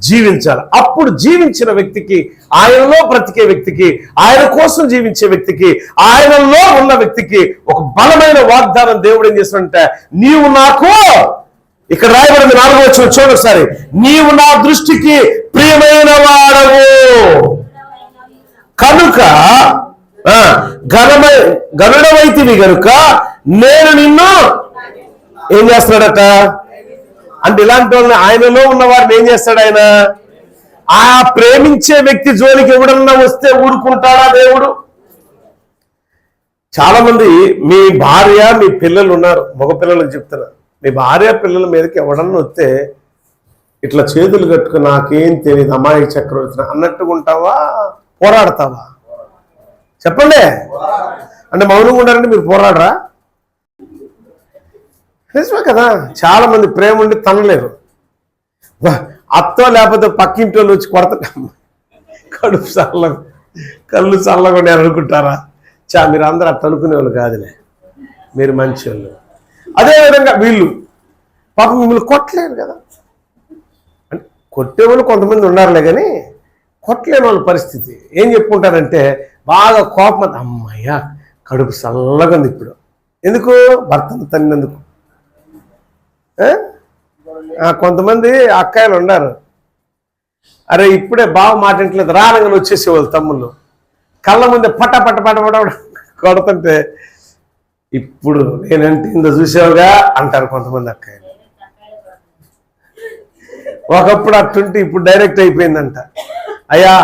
జీవించాలి. అప్పుడు జీవించిన వ్యక్తికి, ఆయనలో బ్రతికే వ్యక్తికి, ఆయన కోసం జీవించే వ్యక్తికి, ఆయనలో ఉన్న వ్యక్తికి ఒక బలమైన వాగ్దానం దేవుడు ఏం చేస్తాడంటే, నీవు నాకు, ఇక్కడ రాయబడింది 4వ వచనం చూడండి ఒకసారి, నీవు నా దృష్టికి ప్రియమైన వాడవు కనుక గనుడవైతివి కనుక నేను నిన్ను ఏం చేస్తున్నాడట అంటే, ఇలాంటి వాళ్ళని, ఆయనలో ఉన్న వారిని ఏం చేస్తాడు ఆయన? ఆ ప్రేమించే వ్యక్తి జోలికి ఎవడన్నా వస్తే ఊరుకుంటాడా దేవుడు? చాలా మంది మీ భార్య, మీ పిల్లలు ఉన్నారు, మగ పిల్లలకు చెప్తున్నా, మీ భార్య పిల్లల మీదకి ఎవడన్నా వస్తే ఇట్లా చేతులు కట్టుకుని నాకేం తెలియదు అమ్మాయి చక్రవర్తి అన్నట్టుగా ఉంటావా, పోరాడతావా? చెప్పండి. అంటే మౌనంగా ఉండాలంటే మీరు పోరాడరా? నిజమే కదా. చాలా మంది ప్రేమ ఉండి తనలేరు, అత్తో లేకపోతే పక్కింటి వాళ్ళు వచ్చి కొడతా కళ్ళు చల్లగా నేను అనుకుంటారా? మీరు అందరూ అట్లా అనుకునే వాళ్ళు కాదులే, మీరు మంచి వాళ్ళు. అదేవిధంగా వీళ్ళు పాపం మిమ్మల్ని కొట్టలేరు కదా. అంటే కొట్టేవాళ్ళు కొంతమంది ఉన్నారులే, కానీ కొట్టలేని వాళ్ళ పరిస్థితి ఏం చెప్పుకుంటారంటే, బాగా కోపం, అమ్మయ్యా కడుపు చల్లగా ఉంది ఇప్పుడు. ఎందుకు? భర్తను తన్నినందుకు. కొంతమంది అక్కాయలు ఉన్నారు, అరే ఇప్పుడే బాగా మాట్లాడలేదు రానంగా వచ్చేసేవాళ్ళు తమ్ముళ్ళు, కళ్ళ ముందే పట పట పట పట కొడుతుంటే, ఇప్పుడు నేనంటే ఇంత చూసావుగా అంటారు కొంతమంది అక్కాయలు. ఒకప్పుడు అట్టుంటే ఇప్పుడు డైరెక్ట్ అయిపోయిందంట. అయ్యా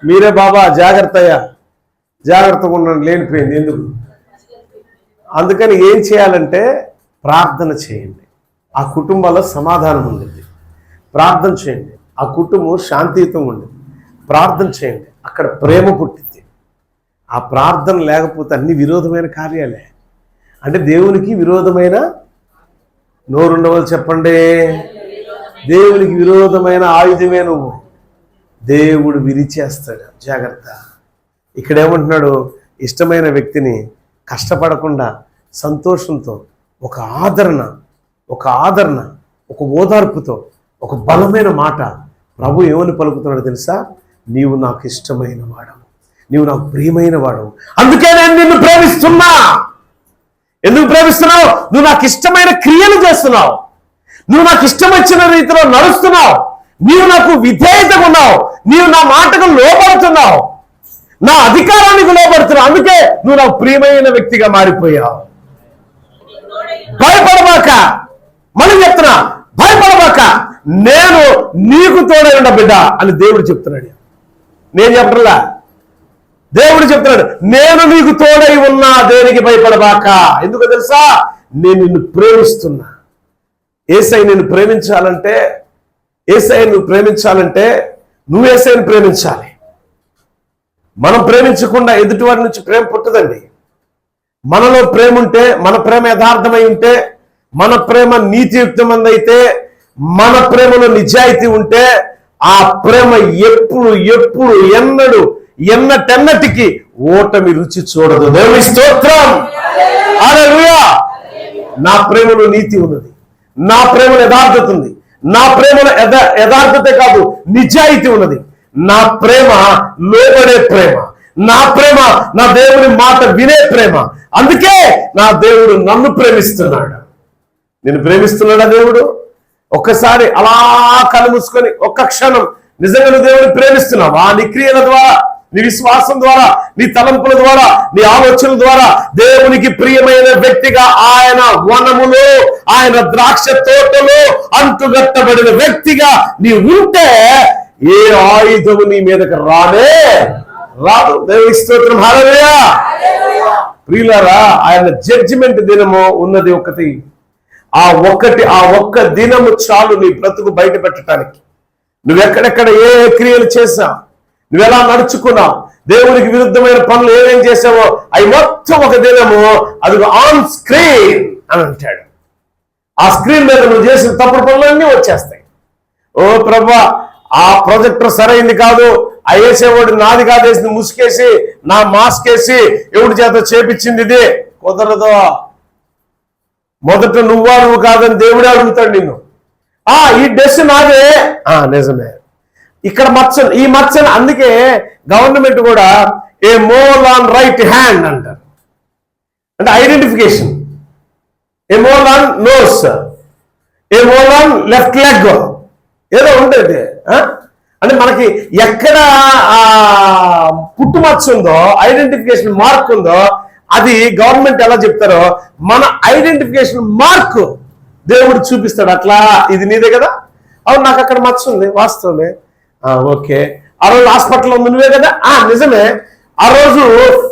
మీరే బాబా జాగ్రత్త, అయ్యా జాగ్రత్తగా ఉండండి, లేనిపోయింది. ఎందుకు? అందుకని ఏం చేయాలంటే ప్రార్థన చేయండి, ఆ కుటుంబాల్లో సమాధానం ఉండేది. ప్రార్థన చేయండి, ఆ కుటుంబం శాంతియుతంగా ఉండేది. ప్రార్థన చేయండి, అక్కడ ప్రేమ పుట్టింది. ఆ ప్రార్థన లేకపోతే అన్ని విరోధమైన కార్యాలే. అంటే దేవునికి విరోధమైన నోరుండవాలి చెప్పండి. దేవునికి విరోధమైన ఆయుధమే నువ్వు. దేవుడు విరిచేస్తాడు, జాగ్రత్త. ఇక్కడ ఏమంటున్నాడు? ఇష్టమైన వ్యక్తిని కష్టపడకుండా సంతోషంతో, ఒక ఆదరణ, ఒక ఓదార్పుతో, ఒక బలమైన మాట ప్రభు ఏమని పలుకుతున్నాడు తెలుసా? నీవు నాకు ఇష్టమైన వాడవు, నీవు నాకు ప్రియమైన వాడవు, అందుకే నేను నిన్ను ప్రేమిస్తున్నా. ఎందుకు ప్రేమిస్తున్నావు? నువ్వు నాకు ఇష్టమైన క్రియలు చేస్తున్నావు, నువ్వు నాకు ఇష్టం వచ్చిన రీతిలో నడుస్తున్నావు, నీవు నాకు విధేయతగా ఉన్నావు, నీవు నా మాటకు లోబడుతున్నావు, నా అధికారానికి లోబడుతున్నావు, అందుకే నువ్వు నాకు ప్రియమైన వ్యక్తిగా మారిపోయావు. భయపడబాక, మళ్ళీ చెప్తున్నా, భయపడబాక, నేను నీకు తోడై ఉన్న బిడ్డ అని దేవుడు చెప్తున్నాడు. నేను చెప్పట్లా, దేవుడు చెప్తున్నాడు, నేను నీకు తోడై ఉన్నా, దేనికి భయపడబాక. ఎందుకు తెలుసా? నేను నిన్ను ప్రేమిస్తున్నా. యేసయ్య నిన్ను ప్రేమించాలంటే, నువ్వు యేసయ్యను ప్రేమించాలి. మనం ప్రేమించకుండా ఎదుటివారి నుంచి ప్రేమ పుట్టదండి. మనలో ప్రేమ ఉంటే, మన ప్రేమ యథార్థమై ఉంటే, మన ప్రేమ నీతియుక్తమైనది అయితే, మన ప్రేమలో నిజాయితీ ఉంటే, ఆ ప్రేమ ఎప్పుడు ఎన్నటెన్నటికి ఓటమి రుచి చూడదు. దేవుని స్తోత్రం, హల్లెలూయా. నా ప్రేమలో నీతి ఉన్నది, నా ప్రేమలో యథార్థత ఉంది, నా ప్రేమలో యథార్థతే కాదు నిజాయితీ ఉన్నది. నా ప్రేమ లోబడే ప్రేమ, నా ప్రేమ నా దేవుని మాట వినే ప్రేమ. అందుకే నా దేవుడు నన్ను ప్రేమిస్తున్నాడు. నిన్ను ప్రేమిస్తున్నాడా దేవుడు? ఒక్కసారి అలా కళ్ళు మూసుకొని ఒక్క క్షణం నిజంగా నువ్వు దేవుడిని ప్రేమిస్తున్నావా? నీ క్రియల ద్వారా, నీ విశ్వాసం ద్వారా, నీ తలంపుల ద్వారా, నీ ఆలోచనల ద్వారా దేవునికి ప్రియమైన వ్యక్తిగా ఆయన వనములో, ఆయన ద్రాక్ష తోటలో అంటుగట్టబడిన వ్యక్తిగా నీ ఉంటే ఏ ఆయుధము నీ మీదకి రాదు. దేవుని స్తోత్రం. హల్లెలూయా. ప్రియులారా, ఆయన జడ్జిమెంట్ దినము ఉన్నది ఒకటి. ఆ ఒక్క దినము చాలు నీ బ్రతుకు బయట పెట్టడానికి. నువ్వెక్కడెక్కడ ఏ క్రియలు చేశావు, నువ్వెలా నడుచుకున్నావు, దేవునికి విరుద్ధమైన పనులు ఏమేం చేసావో అవి మొత్తం ఒక దినము అది ఆన్ స్క్రీన్ అని అంటాడు. ఆ స్క్రీన్ మీద నువ్వు చేసిన తప్పుడు పనులన్నీ వచ్చేస్తాయి. ఓ ప్రభా, ఆ ప్రొజెక్టర్ సరైంది కాదు, ఆ వేసేవాడు నాది కాదు, వేసి ముసుకేసి నా మాస్క్ వేసి ఎవడి చేత చేపించింది ఇది కుదరదు. మొదట నువ్వు కాదని దేవుడే అడుగుతాడు నిన్ను. ఈ డ్రెస్ నాదే, నిజమే. ఇక్కడ ఈ మచ్చను అందుకే గవర్నమెంట్ కూడా a mole on right hand అంటారు. అంటే identification. A mole on nose, a mole on left leg, ఏదో ఉంటుంది. అంటే మనకి ఎక్కడ పుట్టుమచ్చ ఉందో, ఐడెంటిఫికేషన్ మార్క్ ఉందో, అది గవర్నమెంట్ ఎలా చెప్తారో మన ఐడెంటిఫికేషన్ మార్క్ దేవుడు చూపిస్తాడు. అట్లా ఇది నీదే కదా, అవును నాకు అక్కడ మచ్చ ఉంది, వాస్తవమే, ఓకే. ఆ రోజు హాస్పిటల్లో ఉంది నువ్వే కదా, నిజమే. ఆ రోజు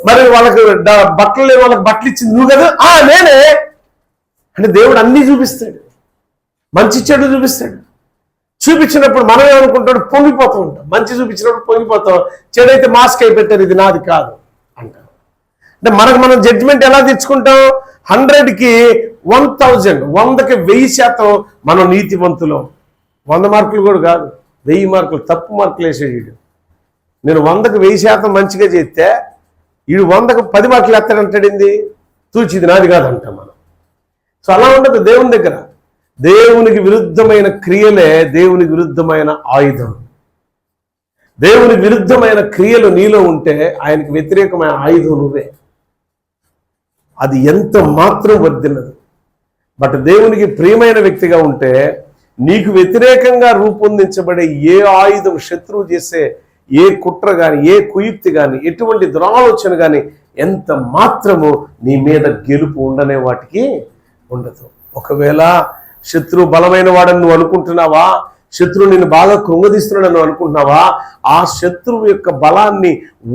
మరి వాళ్ళకి బట్టలు లేని వాళ్ళకి బట్టలు ఇచ్చింది నువ్వు కదా, నేనే. అంటే దేవుడు అన్నీ చూపిస్తాడు, మంచి చెడు చూపిస్తాడు. చూపించినప్పుడు మనం ఏమనుకుంటాడు, పొంగిపోతూ ఉంటాం. మంచి చూపించినప్పుడు పొంగిపోతాం, చెడైతే మాస్క్ అయి పెట్టారు, ఇది నాది కాదు అంటాం. అంటే మనం జడ్జిమెంట్ ఎలా తెచ్చుకుంటాం? 100కి 1000, 100కి 1000% మనం నీతివంతులం. 100 మార్కులు కూడా కాదు, 1000 మార్కులు తప్పు మార్కులు వేసేడు. నేను 100కి 1000% మంచిగా చేస్తే వీడు 100కి 10 మార్కులు ఎత్తాడంటాడింది, తూచిది నాది కాదంటాం మనం. సో అలా ఉండదు దేవుని దగ్గర. దేవునికి విరుద్ధమైన క్రియలే దేవునికి విరుద్ధమైన ఆయుధం. దేవునికి విరుద్ధమైన క్రియలు నీలో ఉంటే ఆయనకి వ్యతిరేకమైన ఆయుధం నువ్వే. అది ఎంత మాత్రం వర్ధిల్లదు. బట్ దేవునికి ప్రియమైన వ్యక్తిగా ఉంటే నీకు వ్యతిరేకంగా రూపొందించబడే ఏ ఆయుధం, శత్రువు చేసే ఏ కుట్ర కానీ, ఏ కుయుక్తి కానీ, ఎటువంటి దురాలోచన కానీ ఎంత మాత్రము నీ మీద గెలుపు ఉండనే వాటికి ఉండదు. ఒకవేళ శత్రువు బలమైన వాడని నువ్వు అనుకుంటున్నావా, శత్రువు నిన్ను బాగా కృంగదీస్తున్నాడని నువ్వు అనుకుంటున్నావా, ఆ శత్రువు యొక్క బలాన్ని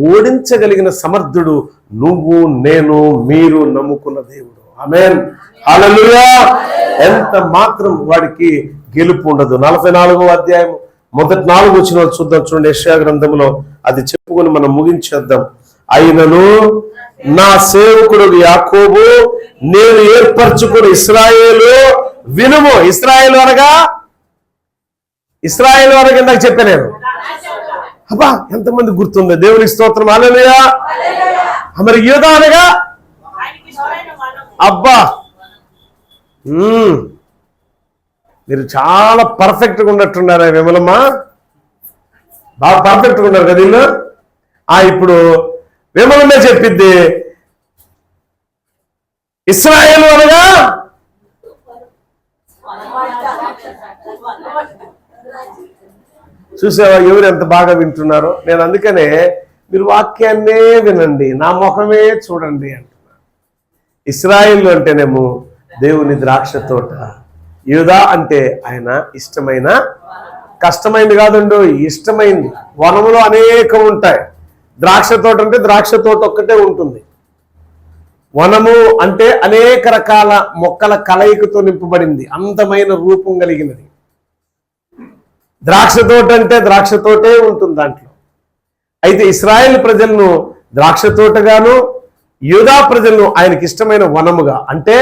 ఓడించగలిగిన సమర్థుడు నువ్వు, నేను, మీరు నమ్ముకున్న దేవుడు. ఆమేన్, హల్లెలూయా. ఎంత మాత్రం వాడికి గెలుపు ఉండదు. 44వ అధ్యాయం మొదటి 4 వచనాలు చూద్దాం. చూడండి, యెషయా గ్రంథంలో అది చెప్పుకొని మనం ముగించేద్దాం. అయినను నా సేవకుడు యాకోబు, నేను ఏర్పరచుకుని ఇశ్రాయేలు వినుము. ఇశ్రాయేలు అనగా ఇందాక చెప్పాను నేను. అబ్బా, ఎంతమంది గుర్తుందో? దేవునికి స్తోత్రం. హల్లెలూయా. మరి యూదా అనగా, అబ్బా, మీరు చాలా పర్ఫెక్ట్గా ఉన్నట్టున్నారా విమలమ్మ? బాగా పర్ఫెక్ట్గా ఉన్నారు కదా వీళ్ళు. ఇప్పుడు విమలమ్మే చెప్పిద్ది, ఇశ్రాయేలు అనగా చూసావా ఎవరు ఎంత బాగా వింటున్నారో? నేను అందుకనే మీరు వాక్యాన్నే వినండి, నా ముఖమే చూడండి అంటున్నా. ఇశ్రాయేలు అంటేనేమో దేవుని ద్రాక్ష తోట, యూదా అంటే ఆయన ఇష్టమైన, కష్టమైంది కాదండి, ఇష్టమైంది. వనములో అనేకం ఉంటాయి. ద్రాక్ష తోట అంటే ద్రాక్ష తోట ఒక్కటే ఉంటుంది. వనము అంటే అనేక రకాల మొక్కల కలయికతో నింపబడింది, అందమైన రూపం కలిగినది. ద్రాక్ష తోట అంటే ద్రాక్ష తోటే ఉంటుంది దాంట్లో. అయితే ఇశ్రాయేలు ప్రజలను ద్రాక్ష తోటగాను, యూదా ప్రజలను ఆయనకి ఇష్టమైన వనముగా, అంటే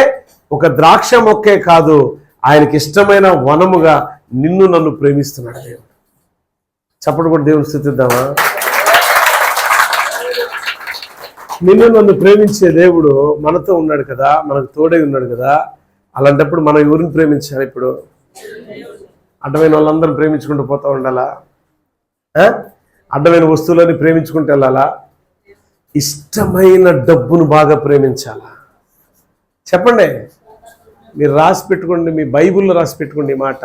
ఒక ద్రాక్ష మొక్కే కాదు, ఆయనకి ఇష్టమైన వనముగా నిన్ను నన్ను ప్రేమిస్తున్నాడు దేవుడు. చప్పటి కూడా దేవుని స్తుతిద్దామా? నిన్ను నన్ను ప్రేమించే దేవుడు మనతో ఉన్నాడు కదా, మనకు తోడై ఉన్నాడు కదా. అలాంటప్పుడు మనం ఎవరిని ప్రేమించాలి? ఇప్పుడు అడ్డమైన వాళ్ళందరూ ప్రేమించుకుంటూ పోతూ ఉండాలా? అడ్డమైన వస్తువులని ప్రేమించుకుంటూ వెళ్ళాలా? ఇష్టమైన డబ్బును బాగా ప్రేమించాలా? చెప్పండి. మీరు రాసి పెట్టుకోండి, మీ బైబిల్లో రాసి పెట్టుకోండి ఈ మాట.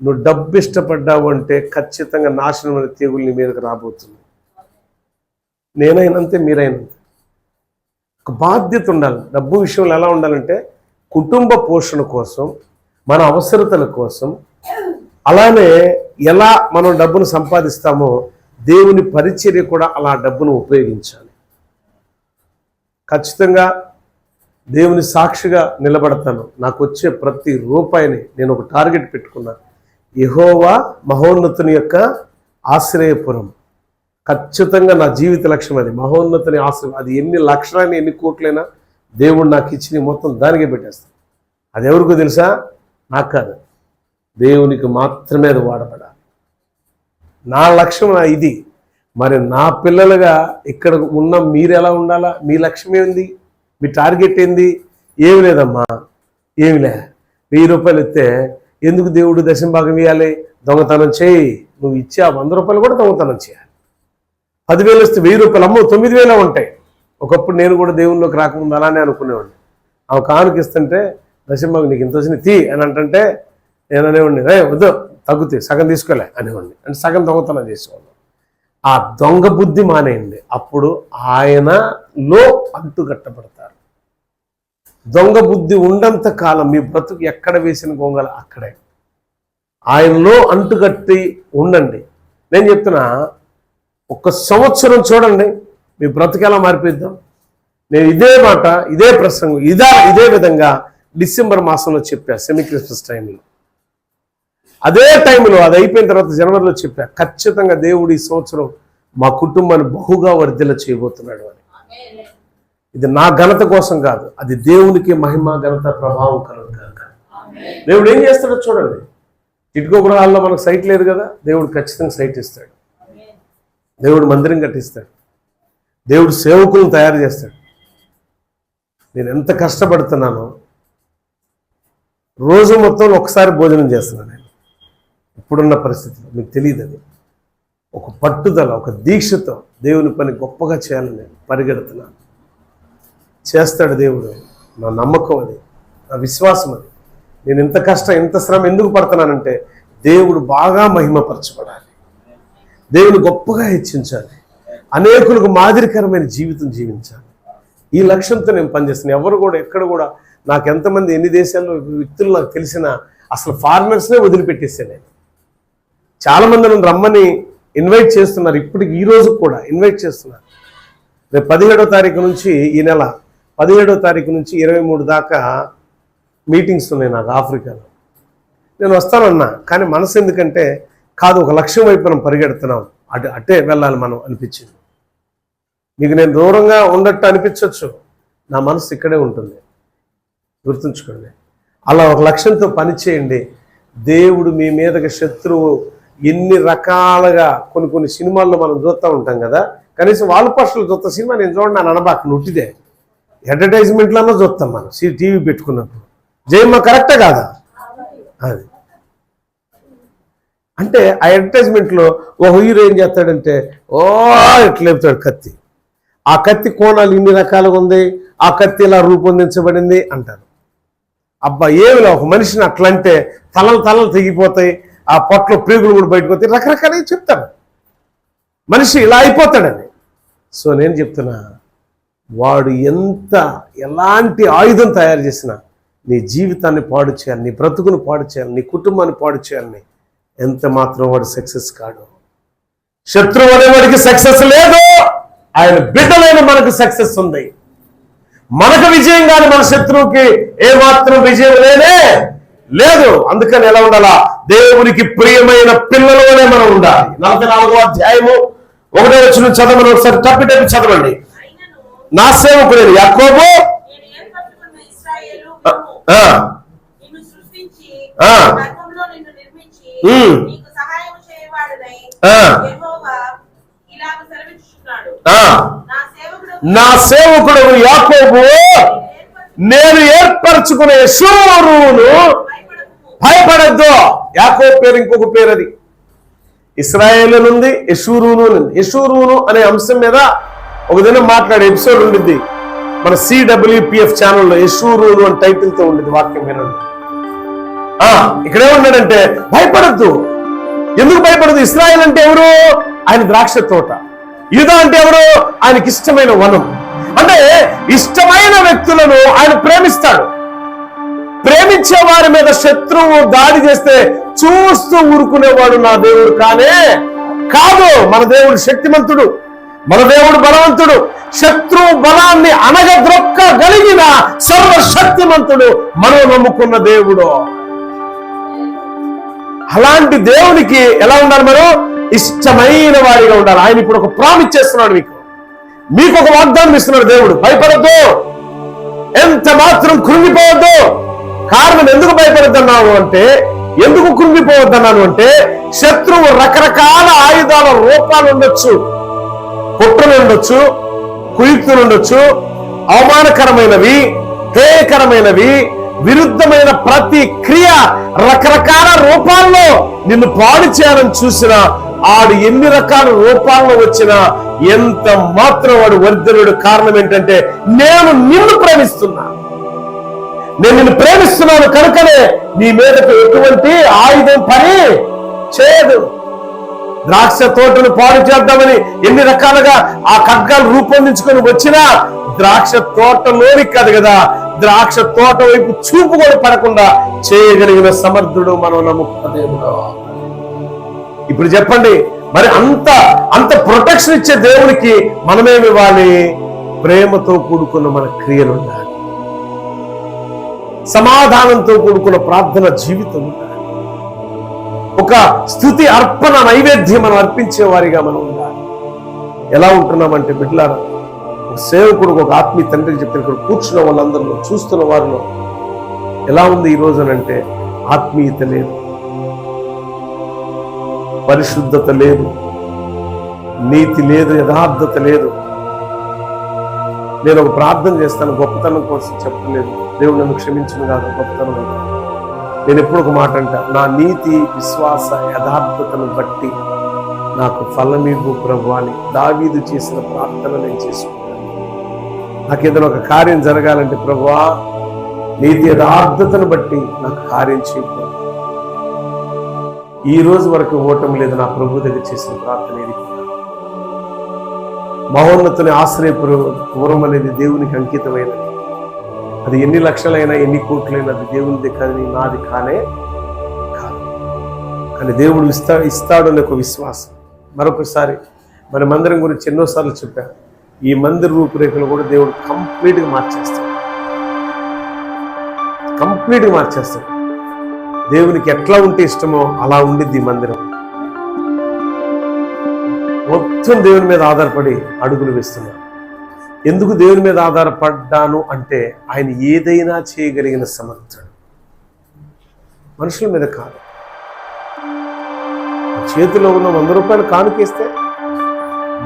నువ్వు డబ్బు ఇష్టపడ్డావు అంటే ఖచ్చితంగా నాశనమైన తెగులు నీ మీదకి రాబోతుంది. నేనైనంతే, మీరైనంతే. ఒక బాధ్యత ఉండాలి. డబ్బు విషయంలో ఎలా ఉండాలంటే కుటుంబ పోషణ కోసం, మన అవసరతల కోసం, అలానే ఎలా మనం డబ్బును సంపాదిస్తామో దేవుని పరిచర్య కూడా అలా డబ్బును ఉపయోగించాలి. ఖచ్చితంగా దేవుని సాక్షిగా నిలబడతాను. నాకు వచ్చే ప్రతి రూపాయిని నేను ఒక టార్గెట్ పెట్టుకున్నాను. యెహోవా మహోన్నతుని యొక్క ఆశ్రయపురం. ఖచ్చితంగా నా జీవిత లక్ష్యం అది. మహోన్నతుని ఆశ్రయం. అది ఎన్ని లక్షలైనా ఎన్ని కోట్లైనా దేవుడు నాకు ఇచ్చి మొత్తం దానికే పెట్టేస్తాను. అది ఎవరికో తెలుసా? నాకు కాదు, దేవునికి మాత్రమే అది వాడబడాలి. నా లక్ష్యం ఇది. మరి నా పిల్లలుగా ఇక్కడ ఉన్న మీరు ఎలా ఉండాలా? మీ లక్ష్యం ఏంది? మీ టార్గెట్ ఏంది? ఏమి లేదమ్మా, ఏమిలే. 1000 రూపాయలు ఇస్తే ఎందుకు దేవుడు దశమ భాగం ఇవ్వాలి? దొంగతనం చేయి. నువ్వు ఇచ్చే 100 రూపాయలు కూడా దొంగతనం చేయాలి. 10,000 వస్తే 1000 రూపాయలు, అమ్మో 9,000 ఉంటాయి. ఒకప్పుడు నేను కూడా దేవుళ్ళలోకి రాకముందు అలానే అనుకునేవాడిని. ఆమె కానుక ఇస్తుంటే దశమ భాగం నీకు ఇంత వచ్చింది తీ అని అంటే నేను అనేవాడిని, వద్దు తగ్గుతాయి, సగం తీసుకోలే అనేవాడిని. అంటే సగం దొంగతనం చేసేవాడిని. ఆ దొంగ బుద్ధి మానేయండి. అప్పుడు ఆయనలో అంటుకట్టబడతారు. దొంగ బుద్ధి ఉండంత కాలం మీ బ్రతుకు ఎక్కడ వేసిన గొంగల అక్కడే. ఆయనలో అంటుకట్టి ఉండండి. నేను చెప్తున్నా, 1 సంవత్సరం చూడండి మీ బ్రతుకు ఎలా మారిపోయిద్దాం. నేను ఇదే మాట, ఇదే ప్రసంగం, ఇదే విధంగా డిసెంబర్ మాసంలో చెప్పా, సెమీ క్రిస్మస్ టైంలో. అదే టైంలో అది అయిపోయిన తర్వాత జనవరిలో చెప్పా, ఖచ్చితంగా దేవుడు ఈ సంవత్సరం మా కుటుంబాన్ని బహుగా వర్ధిల్ల చేయబోతున్నాడు అని. ఇది నా ఘనత కోసం కాదు, అది దేవునికి మహిమ, ఘనత, ప్రభావం కలుగుతాక. దేవుడు ఏం చేస్తాడో చూడండి. ఇటుకో గృహాల్లో మనకు సైట్ లేదు కదా, దేవుడు ఖచ్చితంగా సైట్ ఇస్తాడు. దేవుడు మందిరం కట్టిస్తాడు. దేవుడు సేవకులను తయారు చేస్తాడు. నేను ఎంత కష్టపడుతున్నానో, రోజు మొత్తం ఒకసారి భోజనం చేస్తున్నాను నేను ఇప్పుడున్న పరిస్థితిలో. మీకు తెలియదు. అది ఒక పట్టుదల, ఒక దీక్షతో దేవుని పని గొప్పగా చేయాలని నేను పరిగెడుతున్నాను. చేస్తాడు దేవుడు. నా నమ్మకం అది, నా విశ్వాసం అది. నేను ఇంత కష్టం, ఇంత శ్రమ ఎందుకు పడుతున్నానంటే దేవుడు బాగా మహిమపరచబడాలి, దేవుని గొప్పగా హెచ్చించాలి, అనేకులకు మాదిరికరమైన జీవితం జీవించాలి. ఈ లక్ష్యంతో నేను పనిచేస్తున్నాను. ఎవరు కూడా ఎక్కడ కూడా నాకు ఎంతమంది ఎన్ని దేశాల్లో వ్యక్తులు నాకు తెలిసిన అసలు ఫారినర్స్నే వదిలిపెట్టేసాను నేను. చాలామంది నన్ను రమ్మని ఇన్వైట్ చేస్తున్నారు. ఇప్పటికి ఈ రోజు కూడా ఇన్వైట్ చేస్తున్నారు. రేపు 17వ తారీఖు నుంచి, ఈ నెల 17వ తారీఖు నుంచి 23 దాకా మీటింగ్స్ ఉన్నాయి నాకు ఆఫ్రికాలో. నేను వస్తానన్నా, కానీ మనసు ఎందుకంటే కాదు, ఒక లక్ష్యం వైపు మనం పరిగెడుతున్నాం, అటే వెళ్ళాలి మనం అనిపించింది. మీకు నేను దూరంగా ఉండట్టు అనిపించవచ్చు, నా మనసు ఇక్కడే ఉంటుంది. గుర్తుంచుకోండి. అలా ఒక లక్ష్యంతో పనిచేయండి. దేవుడు మీ మీదకి శత్రువు ఎన్ని రకాలుగా కొన్ని సినిమాల్లో మనం చూస్తూ ఉంటాం కదా, కనీసం వాళ్ళ పక్షులు చూస్తా సినిమా నేను చూడండి అని అనబాక, నుట్టిదే అడ్వర్టైజ్మెంట్లన్నా చూస్తాం మనం టీవీ పెట్టుకున్నప్పుడు. జయమ్మ కరెక్టే కాదా? అది అంటే ఆ అడ్వర్టైజ్మెంట్లో ఒక హీరో ఏం చేస్తాడంటే ఇట్లా లేపుతాడు కత్తి. ఆ కత్తి కోణాలు ఇన్ని రకాలుగా ఉంది, ఆ కత్తి ఇలా రూపొందించబడింది అంటారు. అబ్బా ఏమిలా ఒక మనిషిని అట్లంటే తలలు తెగిపోతాయి, ఆ పొట్టలో ప్రేగులు కూడా బయటకు వస్తాయి, రకరకాలుగా చెప్తాడు. మనిషి ఇలా అయిపోతాడని. సో నేను చెప్తున్నా, వాడు ఎలాంటి ఆయుధం తయారు చేసినా నీ జీవితాన్ని పాడు చేయాలి, నీ బ్రతుకును పాడు చేయాలి, నీ కుటుంబాన్ని పాడు చేయాలని ఎంత మాత్రం వాడు సక్సెస్ కాడు. శత్రువు అనేవాడికి సక్సెస్ లేదు, ఆయన బిడ్డలైన మనకు సక్సెస్ ఉంది. మనకు విజయం కానీ మన శత్రువుకి ఏమాత్రం విజయం లేదు. అందుకని ఎలా ఉండాలా? దేవునికి ప్రియమైన పిల్లలుగానే మనం ఉండాలి. 44వ అధ్యాయము 1వ వచనం చదవమని ఒకసారి టప్పి చదవండి. నా సేవకుడైన యాకోబు నా సేవకుడు యాకోబు నేను ఏర్పరచుకునే యెషూరును భయపడద్దు. యాకోబు పేరు ఇంకొక పేరు, అది ఇశ్రాయేలు నుండి యెషూరును. యెషూరును అనే అంశం మీద ఒక దినం మాట్లాడే ఎపిసోడ్ ఉండింది. మన CWPF ఛానల్లో యెషూరూను అని టైటిల్తో ఉండేది, వాక్యం వినండి. ఇక్కడే ఉన్నాడంటే భయపడద్దు. ఎందుకు భయపడదు? ఇశ్రాయేల్ అంటే ఎవరు? ఆయన ద్రాక్ష తోట. యూదా అంటే ఎవరు? ఆయనకి ఇష్టమైన వనం. అంటే ఇష్టమైన వ్యక్తులను ఆయన ప్రేమిస్తాడు. ప్రేమించే వారి మీద శత్రువు దాడి చేస్తే చూస్తూ ఊరుకునేవాడు నా దేవుడు కాదు. మన దేవుడు శక్తిమంతుడు, మన దేవుడు బలవంతుడు. శత్రువు బలాన్ని అణగద్రొక్కగలిగిన సర్వశక్తిమంతుడు మనం నమ్ముకున్న దేవుడు. అలాంటి దేవునికి ఎలా ఉండాలి? మనం ఇష్టమైన వారిగా ఉండాలి. ఆయన ఇప్పుడు ఒక ప్రామిస్ చేస్తున్నాడు, మీకు ఒక వాగ్దానం ఇస్తున్నాడు దేవుడు. భయపడద్దు, ఎంత మాత్రం కృంగిపోవద్దు. కారణం ఎందుకు భయపడద్దన్నాను అంటే, ఎందుకు కృంగిపోవద్దన్నాను అంటే, శత్రువు రకరకాల ఆయుధాల రూపాలు ఉండొచ్చు, కుట్రలు ఉండొచ్చు, కుయుక్తులు ఉండొచ్చు, అవమానకరమైనవి, హేయకరమైనవి, విరుద్ధమైన ప్రతి క్రియ రకరకాల రూపాల్లో నిన్ను పాడు చేయాలని చూసినా, ఆడు ఎన్ని రకాల రూపాల్లో వచ్చినా ఎంత మాత్రం వాడు వర్ధనుడు. కారణం ఏంటంటే, నేను నిన్ను ప్రేమిస్తున్నాను, నేను నిన్ను ప్రేమిస్తున్నాను కనుకనే నీ మీదకు ఎటువంటి ఆయుధం పని చేయదు. ద్రాక్ష తోటను పాడు చేద్దామని ఎన్ని రకాలుగా ఆ ఖడ్గాలు రూపొందించుకొని వచ్చినా ద్రాక్ష తోటలోని కాదు కదా, ద్రాక్ష తోట వైపు చూపు కూడా పడకుండా చేయగలిగిన సమర్థుడు మనం నమ్ముకున్న దేవుడు. ఇప్పుడు చెప్పండి, మరి అంత ప్రొటెక్షన్ ఇచ్చే దేవునికి మనమేమి ఇవ్వాలి? ప్రేమతో కూడుకున్న మన క్రియలు ఉండాలి, సమాధానంతో కూడుకున్న ప్రార్థన జీవితం ఉండాలి, ఒక స్తుతి అర్పణ నైవేద్యం మనం అర్పించే వారిగా మనం ఉండాలి. ఎలా ఉంటున్నామంటే బిడ్డలారా, ఒక సేవకుడు ఒక ఆత్మీయ తండ్రికి చెప్తే ఇక్కడ కూర్చున్న వాళ్ళందరిలో, చూస్తున్న వారిలో ఎలా ఉంది ఈ రోజునంటే, ఆత్మీయత లేదు, పరిశుద్ధత లేదు, నీతి లేదు, యథార్థత లేదు. నేను ఒక ప్రార్థన చేస్తాను, గొప్పతనం కోసం చెప్పలేదు, దేవుడు నన్ను క్షమించును కాదు, గొప్పతనం అయితే నేను ఎప్పుడు ఒక మాట అంటా, నా నీతి విశ్వాస యథార్థతను బట్టి నాకు ఫలమివ్వు ప్రభు అని దావీదు చేసిన ప్రార్థన నేను చేసుకుంటాను. నాకేదైనా ఒక కార్యం జరగాలంటే, ప్రభువా నీతి యథార్థతను బట్టి నాకు కార్యం చేయు. ఈ రోజు వరకు ఓటమి లేదు నా ప్రభు దగ్గర చేసిన ప్రార్థన. ఇది మహోన్నతుని ఆశ్రయపురం అనేది దేవునికి అంకితమైనది. అది ఎన్ని లక్షలైనా ఎన్ని కోట్లైనా అది దేవునిది కానీ నాది కాదు. కానీ దేవుడు ఇస్తాడు అనే ఒక విశ్వాసం. మరొకసారి మన మందిరం గురించి ఎన్నోసార్లు చెప్పాను, ఈ మందిర రూపురేఖలు కూడా దేవుడు కంప్లీట్గా మార్చేస్తాడు. దేవునికి ఎట్లా ఉంటే ఇష్టమో అలా ఉండిద్ది మందిరం. మొత్తం దేవుని మీద ఆధారపడి అడుగులు వేస్తున్నాను. ఎందుకు దేవుని మీద ఆధారపడ్డాను అంటే, ఆయన ఏదైనా చేయగలిగిన సమర్థుడు, మనుషుల మీద కాదు. చేతిలో ఉన్న 100 రూపాయలు కానుకేస్తే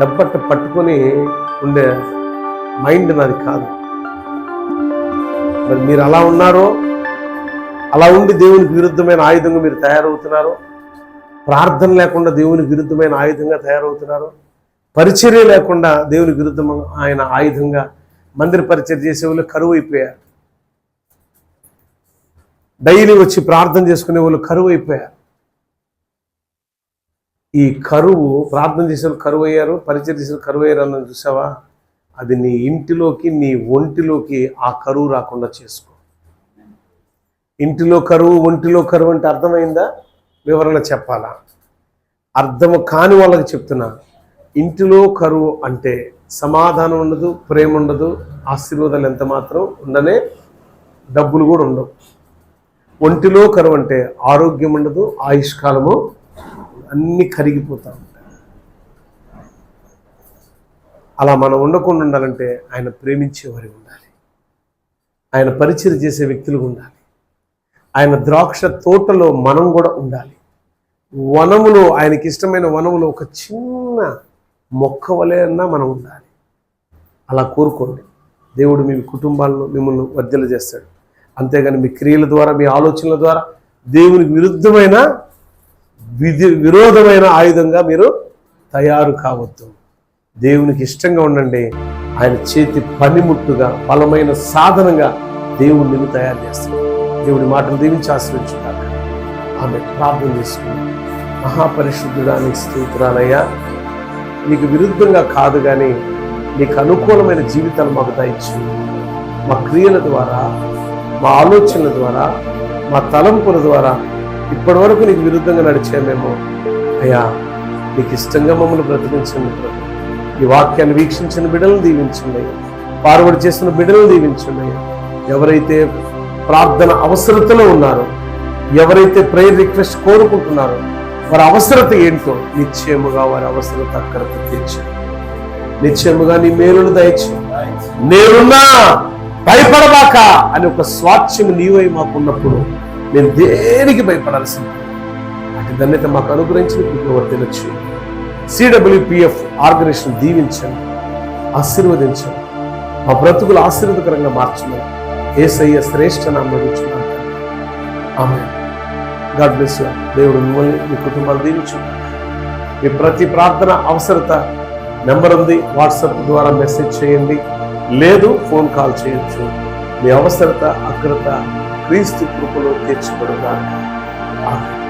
డబ్బట్ట పట్టుకొని ఉండే మైండ్ నాది కాదు. మరి మీరు అలా ఉన్నారో, అలా ఉండి దేవునికి విరుద్ధమైన ఆయుధంగా మీరు తయారవుతున్నారో, ప్రార్థన లేకుండా దేవునికి విరుద్ధమైన ఆయుధంగా తయారవుతున్నారు, పరిచర్య లేకుండా దేవునికి విరుద్ధమైన ఆయుధంగా మందిర పరిచర్య చేసే వాళ్ళు కరువు అయిపోయారు. డైలీ వచ్చి ప్రార్థన చేసుకునే వాళ్ళు కరువు అయిపోయారు. ఈ కరువు, ప్రార్థన చేసే వాళ్ళు కరువు అయ్యారు, పరిచర్య చేసే వాళ్ళు కరువు అయ్యారు అన్నది చూసావా? అది నీ ఇంటిలోకి, నీ ఒంటిలోకి ఆ కరువు రాకుండా చేసుకో. ఇంటిలో కరువు, ఒంటిలో కరువు అంటే అర్థమైందా? వివరణ చెప్పాలా? అర్థము కాని వాళ్ళకి చెప్తున్నా. ఇంటిలో కరువు అంటే సమాధానం ఉండదు, ప్రేమ ఉండదు, ఆశీర్వాదాలు ఎంత మాత్రం ఉండనే, డబ్బులు కూడా ఉండవు. ఒంటిలో కరువు అంటే ఆరోగ్యం ఉండదు, ఆయుష్కాలము అన్నీ కరిగిపోతూ ఉంటాయి. అలా మనం ఉండకుండా ఉండాలంటే ఆయన ప్రేమించేవారి ఉండాలి, ఆయన పరిచయం చేసే వ్యక్తులు ఉండాలి, ఆయన ద్రాక్ష తోటలో మనం కూడా ఉండాలి. వనములో, ఆయనకి ఇష్టమైన వనములో ఒక చిన్న మొక్క వలె అన్నా మనం ఉండాలి. అలా కోరుకోండి, దేవుడు మీ కుటుంబాలను మిమ్మల్ని వర్ధిల్ల చేస్తాడు. అంతేగాని మీ క్రియల ద్వారా, మీ ఆలోచనల ద్వారా దేవునికి విరోధమైన ఆయుధంగా మీరు తయారు కావద్దు. దేవునికి ఇష్టంగా ఉండండి, ఆయన చేతి పనిముట్టుగా బలమైన సాధనంగా దేవుడు నిన్ను తయారు చేస్తాడు. దేవుడి మాటలు దీవించి ఆశీర్వదించుగాక. ఆమె ప్రార్థన చేసుకుని, మహాపరిశుద్ధుడా నీకు స్తోత్రాలయ్యా, నీకు విరుద్ధంగా కాదు కానీ నీకు అనుకూలమైన జీవితాలు మాకు దయచేయండి. మా క్రియల ద్వారా, మా ఆలోచనల ద్వారా, మా తలంపుల ద్వారా ఇప్పటి వరకు నీకు విరుద్ధంగా నడిచామేమో అయ్యా, నీకు ఇష్టంగా మమ్మల్ని బ్రతికించండి ప్రభు. ఈ వాక్యాన్ని వీక్షించిన బిడ్డలను దీవించండి, ఫార్వర్డ్ చేసిన బిడ్డలను దీవించండి. ఎవరైతే ప్రార్థన అవసరతలో ఉన్నారో, ఎవరైతే ప్రేయర్ రిక్వెస్ట్ కోరుకుంటున్నారో, వారి అవసరత ఏంటో నిశ్చయముగా వారి అవసరత అక్కడకు తీర్చండి. నిశ్చయముగా నీ మేలును దయచేయండి. నేనున్నా భయపడబాక అని ఒక స్వాచ్ఛం నీవై మాకున్నప్పుడు నేను దేనికి భయపడాల్సింది? అటు ధన్యత మాకు అనుగ్రహించిన వర్తినొచ్చు. CWPF ఆర్గనైజేషన్ దీవించండి, ఆశీర్వదించండి, మా బ్రతుకులు ఆశీర్వదకరంగా మార్చమని యేసయ్య శ్రేష్ఠ నామములో అడుగుచున్నాను. ఆమేన్. God bless you. దేవుడు మిమ్మల్ని, మీ కుటుంబాలు దీవించండి. మీ ప్రతి ప్రార్థన అవసరత నెంబర్ ఉంది, వాట్సాప్ ద్వారా మెసేజ్ చేయండి, లేదు ఫోన్ కాల్ చేయొచ్చు. మీ అవసరత అగ్రత క్రీస్తు కృపలో తీర్చబడుగాక. ఆమేన్.